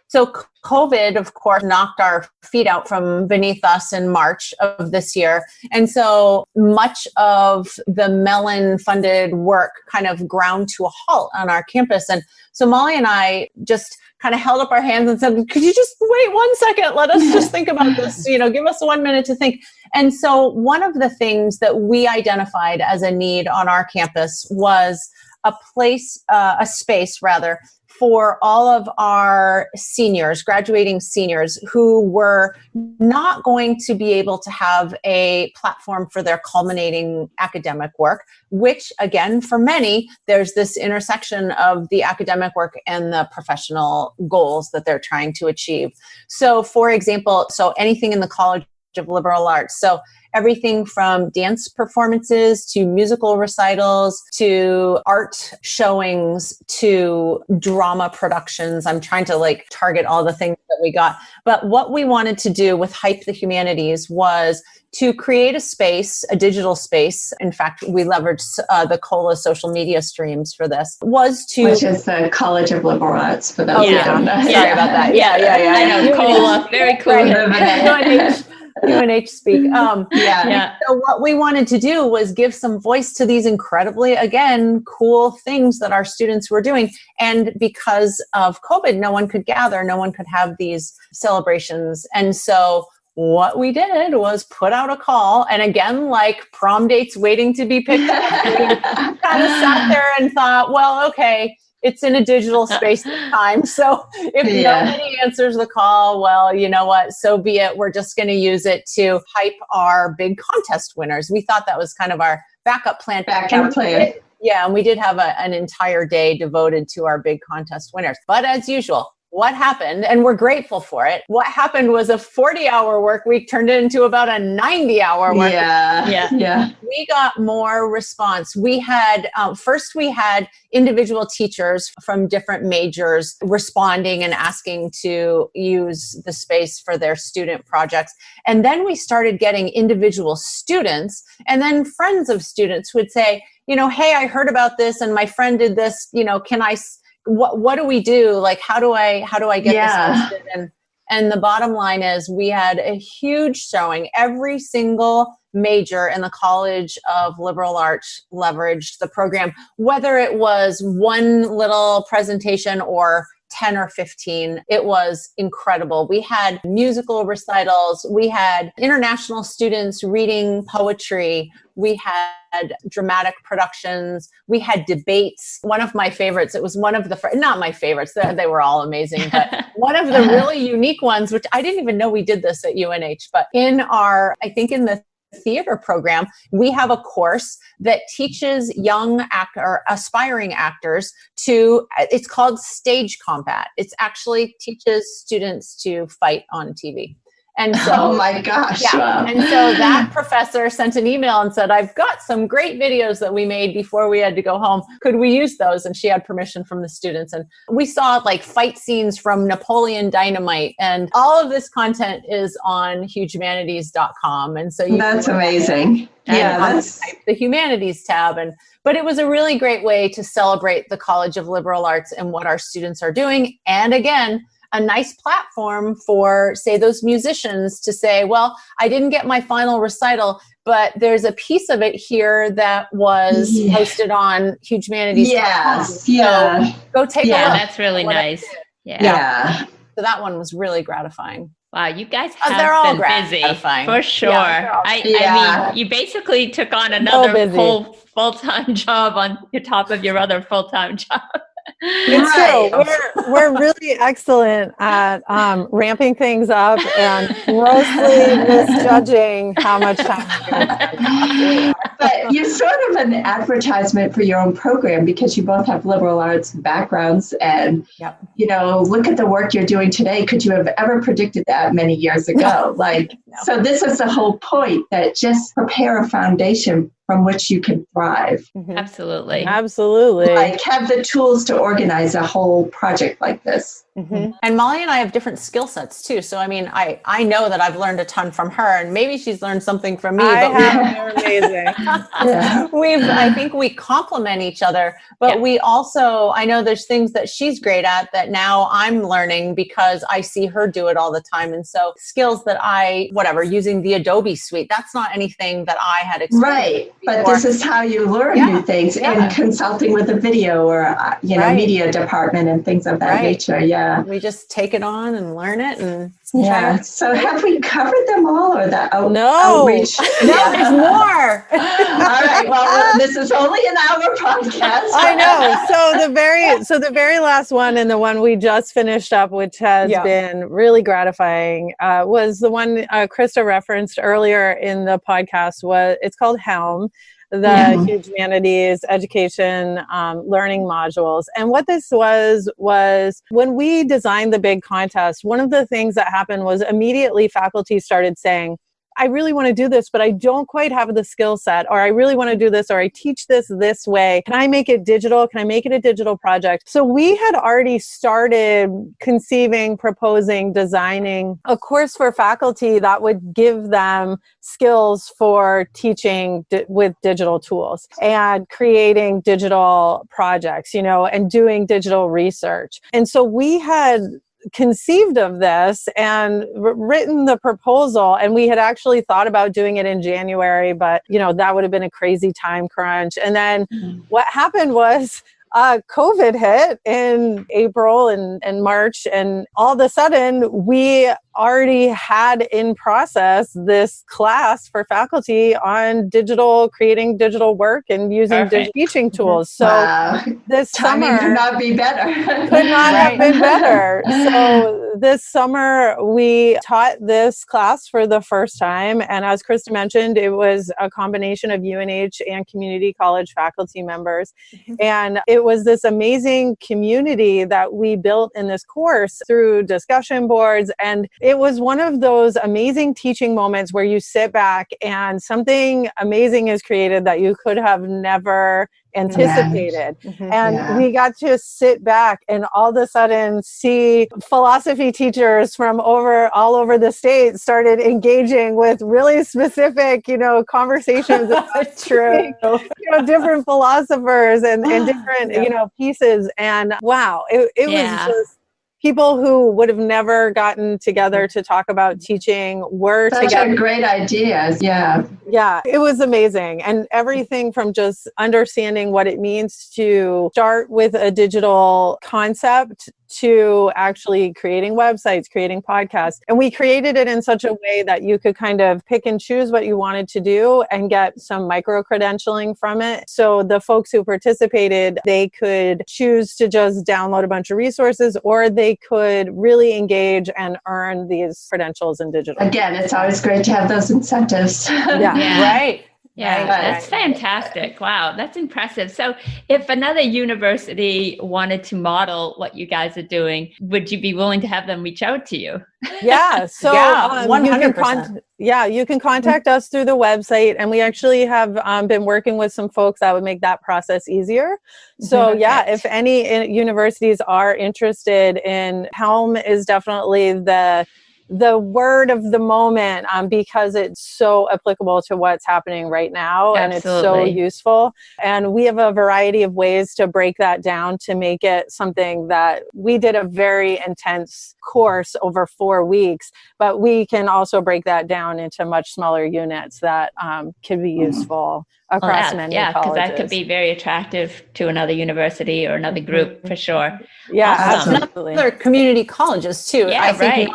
So COVID, of course, knocked our feet out from beneath us in March of this year. And so much of the Mellon funded work kind of ground to a halt on our campus. And so Molly and I just kind of held up our hands and said, could you just wait 1 second? Let us just think about this, give us 1 minute to think. And so one of the things that we identified as a need on our campus was a space for all of our seniors, graduating seniors who were not going to be able to have a platform for their culminating academic work, which again, for many, there's this intersection of the academic work and the professional goals that they're trying to achieve. So for example, anything in the College of Liberal Arts. So everything from dance performances to musical recitals to art showings to drama productions. I'm trying to target all the things that we got. But what we wanted to do with Hype the Humanities was to create a space, a digital space. In fact, we leveraged the COLA social media streams for this, which is the College of Liberal Arts, for those who don't know. Sorry about that. Yeah. I know, COLA, very cool. UNH speak. So what we wanted to do was give some voice to these incredibly, again, cool things that our students were doing. And because of COVID, no one could gather, no one could have these celebrations. And so what we did was put out a call. And again, like prom dates waiting to be picked up, we kind of sat there and thought, well, okay, it's in a digital space this time. So if nobody answers the call, well, you know what? So be it. We're just going to use it to hype our big contest winners. We thought that was kind of our backup plan. Yeah, and we did have an entire day devoted to our big contest winners. But as usual, what happened, and we're grateful for it, what happened was a 40-hour work week turned into about a 90-hour work week. We got more response. We had, first we had individual teachers from different majors responding and asking to use the space for their student projects. And then we started getting individual students and then friends of students who would say, hey, I heard about this and my friend did this, can I... What do we do? Like, how do I get this posted? And the bottom line is we had a huge showing. Every single major in the College of Liberal Arts leveraged the program, whether it was one little presentation or 10 or 15. It was incredible. We had musical recitals. We had international students reading poetry. We had dramatic productions. We had debates. One of my favorites, it was one of the, not my favorites, they were all amazing, but one of the really unique ones, which I didn't even know we did this at UNH, but in the theater program, we have a course that teaches young aspiring actors it's called Stage Combat. It's actually teaches students to fight on TV. And so, oh my gosh. Yeah. And so that professor sent an email and said, I've got some great videos that we made before we had to go home. Could we use those? And she had permission from the students. And we saw fight scenes from Napoleon Dynamite. And all of this content is on HUGEmanities.com. And so that's amazing. That's the Humanities tab. But it was a really great way to celebrate the College of Liberal Arts and what our students are doing. And again, a nice platform for, say, those musicians to say, well, I didn't get my final recital, but there's a piece of it here that was posted on HUGEmanities. Yes. So go take a look. That's really nice. Yeah. So that one was really gratifying. Wow, you guys they're all been busy, gratifying. for sure. I mean, you basically took on another whole full-time job on top of your other full-time job. It's true. We're really excellent at ramping things up and grossly misjudging how much time we're going to But you're sort of an advertisement for your own program because you both have liberal arts backgrounds and, look at the work you're doing today. Could you have ever predicted that many years ago? So this is the whole point, that just prepare a foundation from which you can thrive. Absolutely. Absolutely. Have the tools to organize a whole project like this. And Molly and I have different skill sets too. So, I mean, I know that I've learned a ton from her, and maybe she's learned something from me. They're amazing. I think we complement each other, but we also, I know there's things that she's great at that now I'm learning because I see her do it all the time. And so skills that using the Adobe suite, that's not anything that I had experienced before. But this is how you learn new things in consulting with a video or, media department and things of that nature. Yeah. We just take it on and learn it. And So have we covered them all or that No. outreach? No, there's more. All right. Well, this is only an hour podcast. I know. So the very last one and the one we just finished up, which has been really gratifying, was the one Krista referenced earlier in the podcast. It's called Helm, the Humanities education learning modules. And what this was when we designed the big contest, one of the things that happened was immediately faculty started saying, I really want to do this, but I don't quite have the skill set, or I really want to do this, or I teach this way. Can I make it digital? Can I make it a digital project? So we had already started conceiving, proposing, designing a course for faculty that would give them skills for teaching with digital tools and creating digital projects, and doing digital research. And so we had conceived of this and written the proposal, and we had actually thought about doing it in January, but that would have been a crazy time crunch. And then what happened was COVID hit in April and March, and all of a sudden we already had in process this class for faculty on creating digital work and using digital teaching tools. So this summer could not be better. Could not have been better. So this summer we taught this class for the first time. And as Krista mentioned, it was a combination of UNH and community college faculty members. And it was this amazing community that we built in this course through discussion boards. And it was one of those amazing teaching moments where you sit back and something amazing is created that you could have never anticipated. And we got to sit back and all of a sudden see philosophy teachers from all over the state started engaging with really specific, conversations. True. Different philosophers and different, pieces. And wow, it was just people who would have never gotten together to talk about teaching were together. Such great ideas. Yeah. Yeah, it was amazing. And everything from just understanding what it means to start with a digital concept to actually creating websites, creating podcasts. And we created it in such a way that you could kind of pick and choose what you wanted to do and get some micro-credentialing from it. So the folks who participated, they could choose to just download a bunch of resources, or they could really engage and earn these credentials in digital. Again, it's always great to have those incentives. Right. Yeah, that's fantastic. Wow, that's impressive. So if another university wanted to model what you guys are doing, would you be willing to have them reach out to you? Yeah. So 100%. You can contact us through the website, and we actually have been working with some folks that would make that process easier. So if any universities are interested in, Helm is definitely the word of the moment because it's so applicable to what's happening right now. And it's so useful. And we have a variety of ways to break that down to make it something that we did a very intense course over 4 weeks, but we can also break that down into much smaller units that can be useful across many colleges. Because that could be very attractive to another university or another group for sure. Yeah, absolutely. Other community colleges too. I think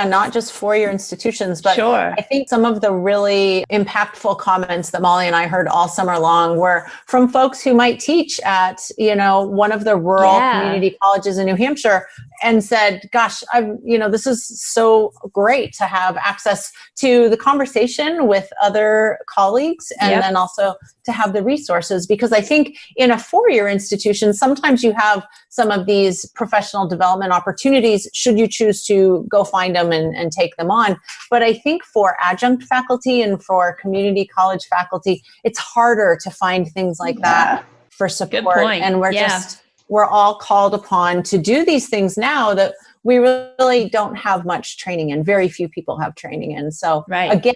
not just four-year institutions, but I think some of the really impactful comments that Molly and I heard all summer long were from folks who might teach at, one of the rural community colleges in New Hampshire, and said, gosh, this is so great to have access to the conversation with other colleagues and then also to have the resources. Because I think in a four-year institution, sometimes you have some of these professional development opportunities should you choose to go find them and take them on. But I think for adjunct faculty and for community college faculty, it's harder to find things like that for support. Good point. And we're we're all called upon to do these things now that we really don't have much training in. Very few people have training in. So again,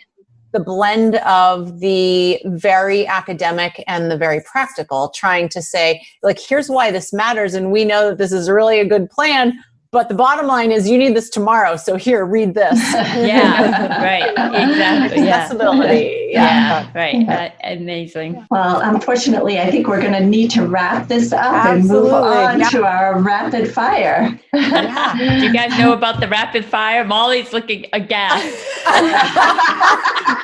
the blend of the very academic and the very practical, trying to say, like, here's why this matters. And we know that this is really a good plan, but the bottom line is you need this tomorrow. So here, read this. Yeah, right. Exactly. Accessibility. Yeah, right. Amazing. Well, unfortunately, I think we're going to need to wrap this up Absolutely. and move on to our rapid fire. Yeah. Do you guys know about the rapid fire? Molly's looking aghast.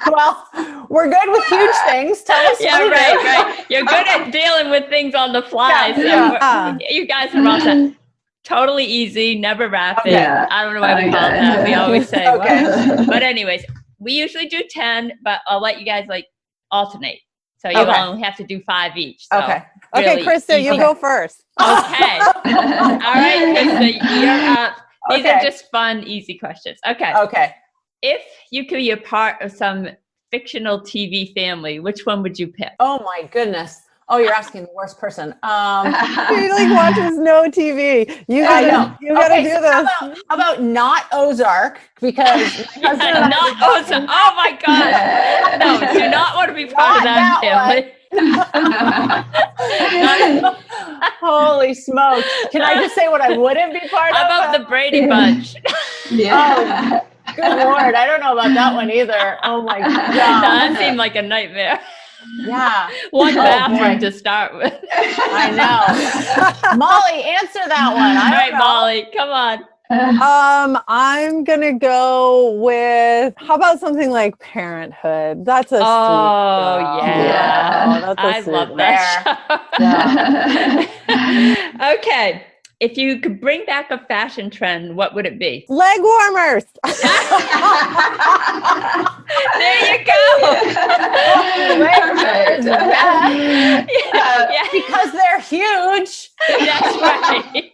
Well, we're good with huge things. Tell us. Yeah, right. You're good at dealing with things on the fly. So you guys are all set. Totally easy, never rapid. Okay. I don't know why we call it that. We always say, Okay. But anyways, we usually do 10, but I'll let you guys like alternate. So you only have to do 5 each. So Okay. really Krista, easy. you go first. Okay. All right, Krista, you're up. These are just fun, easy questions. Okay. If you could be a part of some fictional TV family, which one would you pick? Oh my goodness. Oh, you're asking the worst person. He like watches no TV. You gotta do this. How about not Ozark? Because my husband and not Ozark. Oh my God. No, do not want to be part of that family. Holy smokes. Can I just say what I wouldn't be part of? How about the Brady Bunch? Yeah. Oh, good Lord. I don't know about that one either. Oh my God. That seemed like a nightmare. Yeah. One bathroom to start with. I know. Molly, answer that one. All right, Molly, come on. I'm gonna go with, how about something like Parenthood? That's a sweet show. Yeah. That's a I sweet love one. that show. Okay. If you could bring back a fashion trend, what would it be? Leg warmers. There you go. Perfect. Yeah. Because they're huge. That's right.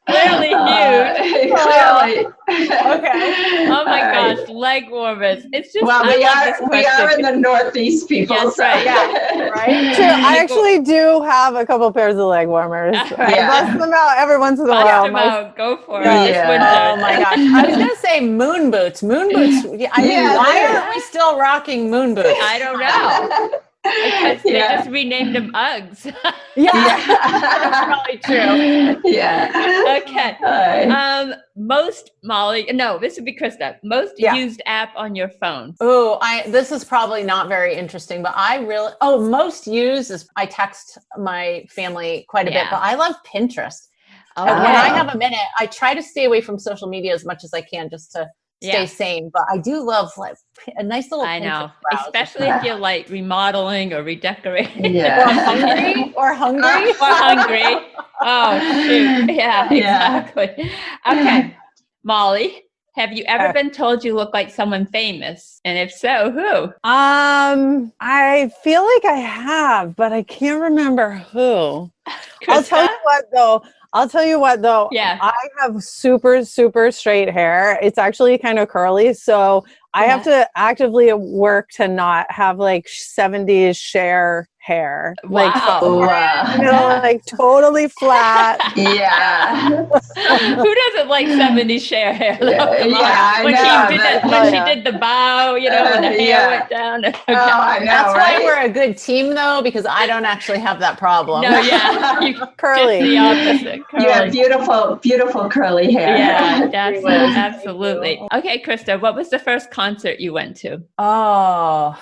Clearly huge. Clearly. Okay. Oh my All gosh, leg warmers. It's just Well, I we love this are in question. the Northeast, people. Yes, so. right. Yeah. Right? True. I actually do have a couple pairs of leg warmers. I bust them out every once in a while. Bust them out. Go for it. Yeah. This winter. Oh my gosh. I was going to say moon boots. Moon boots. I mean, why aren't we still rocking moon boots? I don't know. Because they just renamed them Uggs. That's probably true. Yeah. Okay. This would be Krista. Most used app on your phone. Oh, this is probably not very interesting, but most used is I text my family quite a bit, but I love Pinterest. Oh, When I have a minute, I try to stay away from social media as much as I can just to stay sane. But I do love like a nice little I know, browse. especially if you're like remodeling or redecorating. Yeah. or hungry. Or hungry. Oh, shoot. Yeah, exactly. Okay. Molly, have you ever been told you look like someone famous? And if so, who? I feel like I have, but I can't remember who. I'll tell you what though. Yeah. I have super, super straight hair. It's actually kind of curly. So I have to actively work to not have like 70s Cher hair. Wow. Like totally flat. Yeah. Who doesn't like 70s Cher hair? Though? When she did the bow, when the hair went down. Okay. Oh, I know, That's right? why we're a good team, though, because I don't actually have that problem. No, you curly. Just the opposite. Curly. You have beautiful, beautiful curly hair. Yeah, absolutely. Okay, Krista, what was the first concert you went to? Oh,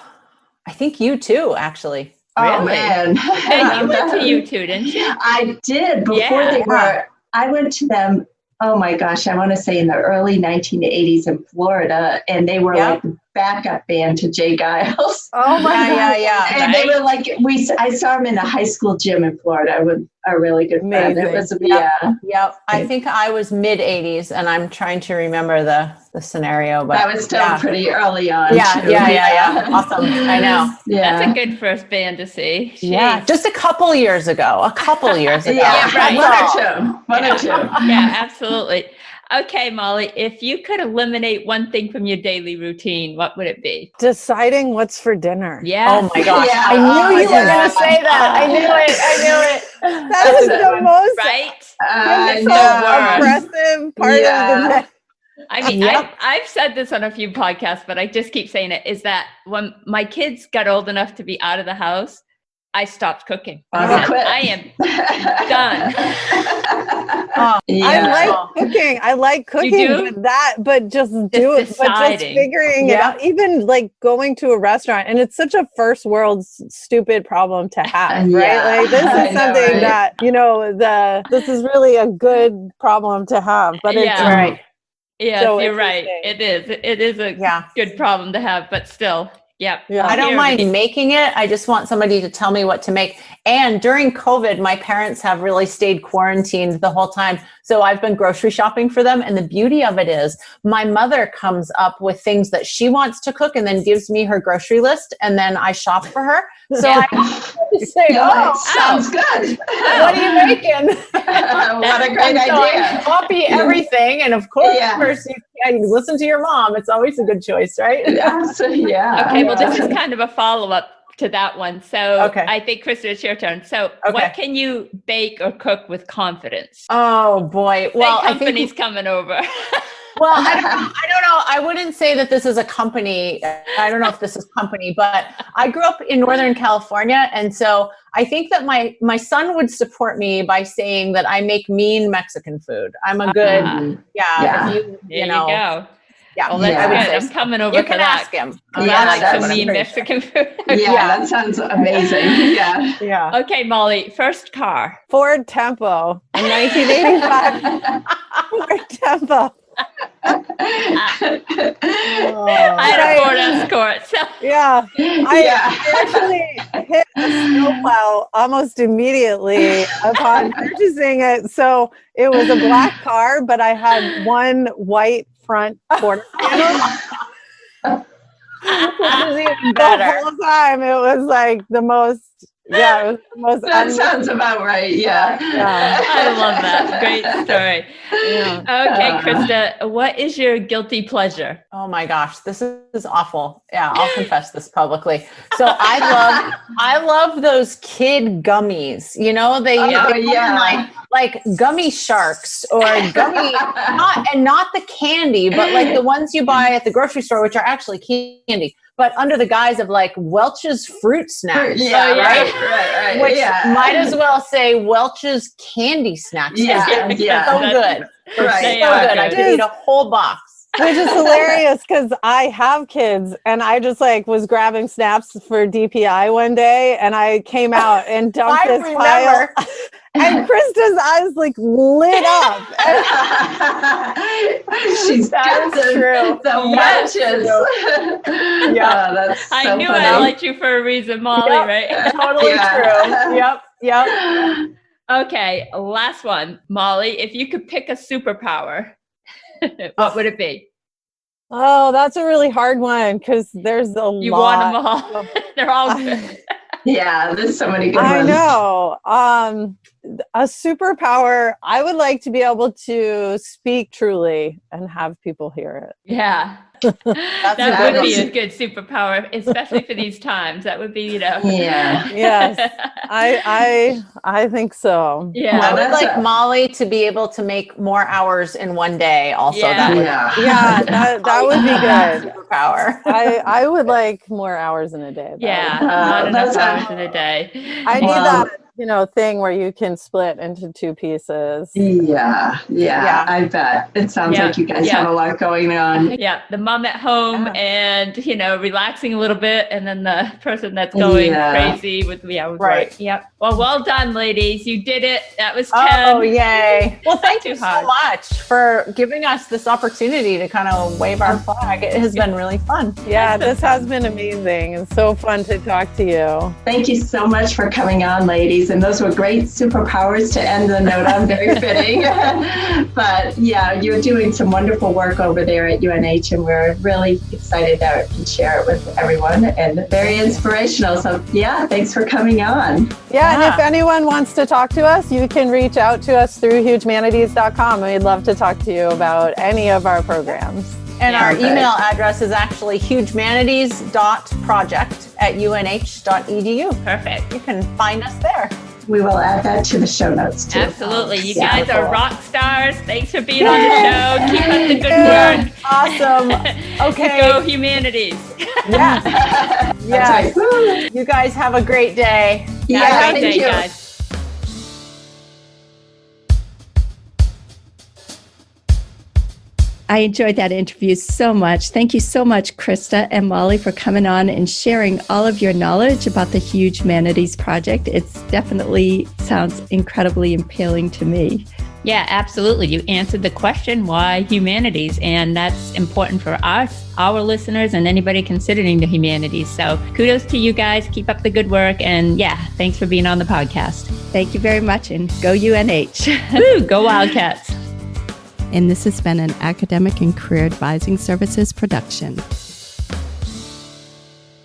I think you too, actually. Oh, Really? man. Hey, you went to U2, didn't you? I did before they were. I went to them. Oh my gosh, I want to say in the early 1980s in Florida, and they were like the backup band to Jay Giles. Oh my God. Yeah. And they were like, I saw them in a high school gym in Florida with a really good friend. It was, Yep. I think I was mid 80s, and I'm trying to remember the scenario, but that was still pretty early on. Yeah. Awesome. I know. Yeah. That's a good first band to see. Jeez. Yeah. Just a couple years ago. Yeah, right. One or two. Yeah, absolutely. Okay, Molly, if you could eliminate one thing from your daily routine, what would it be? Deciding what's for dinner. Yeah. Oh my gosh. Yeah. I knew you were Yeah. going to say that. I knew it. That is the most Right? aggressive part of the day. I mean, Yep. I've said this on a few podcasts, but I just keep saying it, is that when my kids got old enough to be out of the house, I stopped cooking. I am done. I like cooking. I like cooking, You do? but just do it. But just deciding. figuring it out. Even like going to a restaurant, and it's such a first world stupid problem to have, right? Yeah. Like this I is know, something right? that this is really a good problem to have. But it's Yeah. Right. Yes, So you're right. interesting. It is a good problem to have, but still, yep. Yeah. I don't mind making it. I just want somebody to tell me what to make. And during COVID, my parents have really stayed quarantined the whole time. So I've been grocery shopping for them. And the beauty of it is my mother comes up with things that she wants to cook and then gives me her grocery list. And then I shop for her. So I say, sounds good. what are you making? What a great And so I idea. copy everything. And of course, Yeah. you listen to your mom. It's always a good choice, right? Yeah. Okay, well, this is kind of a follow-up to that one. So Okay. I think, Krista, it's your turn. So Okay. what can you bake or cook with confidence? Oh boy. Well, Big I think company's coming over. Well, I don't know. I wouldn't say that this is a company. I don't know if this is company, but I grew up in Northern California. And so I think that my son would support me by saying that I make mean Mexican food. I'm a good, Yeah. if There you know. go. Yeah, Well, that's Yeah. good. I'm coming over You for can that. ask him. I Yeah, like that's some mean great. Mexican food. Yeah, that sounds amazing. Yeah. yeah. Okay, Molly, first car. Ford Tempo in 1985. Ford Tempo. I had a Ford Escort. So. Yeah. I Yeah. actually hit a snowplow almost immediately upon purchasing it. So it was a black car, but I had one white front quarter panel. Which is even The better. whole time it was like the most, it was the most That sounds about right. Yeah. I love that. Great story. Okay, Krista, what is your guilty pleasure? Oh my gosh, this is awful. Yeah, I'll confess this publicly. So I love those kid gummies. You know, they come in like gummy sharks or gummy, not the candy, but like the ones you buy at the grocery store, which are actually candy, but under the guise of like Welch's fruit snacks. Yeah, right. Right. Which Yeah. might as well say Welch's candy snacks. Yeah, It's yeah. so good. Right. They So are good. I good. could eat a whole box. Which is hilarious because I have kids and I just like was grabbing snaps for DPI one day and I came out and dumped I this pile and Krista's eyes like lit up. She's got That is true. the Yes. wedges. Yeah, that's so I knew funny. I liked you for a reason, Molly, Yep. right? Totally Yeah. true. Yep. Okay, last one. Molly, if you could pick a superpower, what would it be? Oh, that's a really hard one because there's a lot. You want them all. They're all good. Yeah, there's so many good I ones. know. A superpower, I would like to be able to speak truly and have people hear it. Yeah. That good. would be a good superpower, especially for these times. That would be, Yeah. Yes, I think so. Yeah. I would that's like Molly to be able to make more hours in one day. Also, Yeah. that would Yeah. Yeah, that would be good. superpower. I would like more hours in a day. That Yeah, would- not enough that's hours in a day. I need Wow. that, thing where you can split into two pieces. Yeah. I bet. It sounds Yeah. like you guys Yeah. have a lot going on. Yeah, the mom at home Yeah. and, relaxing a little bit, and then the person that's going Yeah. crazy with Right. work. Yep. Well done, ladies. You did it. That was 10. Oh, yay. Well, thank you too so hard. much for giving us this opportunity to kind of wave our flag. It has been really fun. Yeah, this has been amazing. It's so fun to talk to you. Thank you so much for coming on, ladies. And those were great superpowers to end the note on. Very fitting. But yeah, you're doing some wonderful work over there at UNH, and we're really excited that we can share it with everyone and very inspirational. So yeah, thanks for coming on. Yeah, and if anyone wants to talk to us, you can reach out to us through HUGEmanities.com. We'd love to talk to you about any of our programs. And our email address is actually hugemanities.project@unh.edu. Perfect. You can find us there. We will add that to the show notes too. Absolutely. You guys are rock stars. Thanks for being on the show. Keep up the good work. Awesome. Okay. Go Humanities. Yeah. Yes. Right. You guys have a great day. Have a great day, guys. I enjoyed that interview so much. Thank you so much, Krista and Molly, for coming on and sharing all of your knowledge about the HUGEmanities project. It's definitely sounds incredibly impelling to me. Yeah, absolutely. You answered the question, why humanities? And that's important for us, our listeners, and anybody considering the humanities. So kudos to you guys. Keep up the good work. And yeah, thanks for being on the podcast. Thank you very much, and go UNH. Woo, go Wildcats. And this has been an Academic and Career Advising Services production.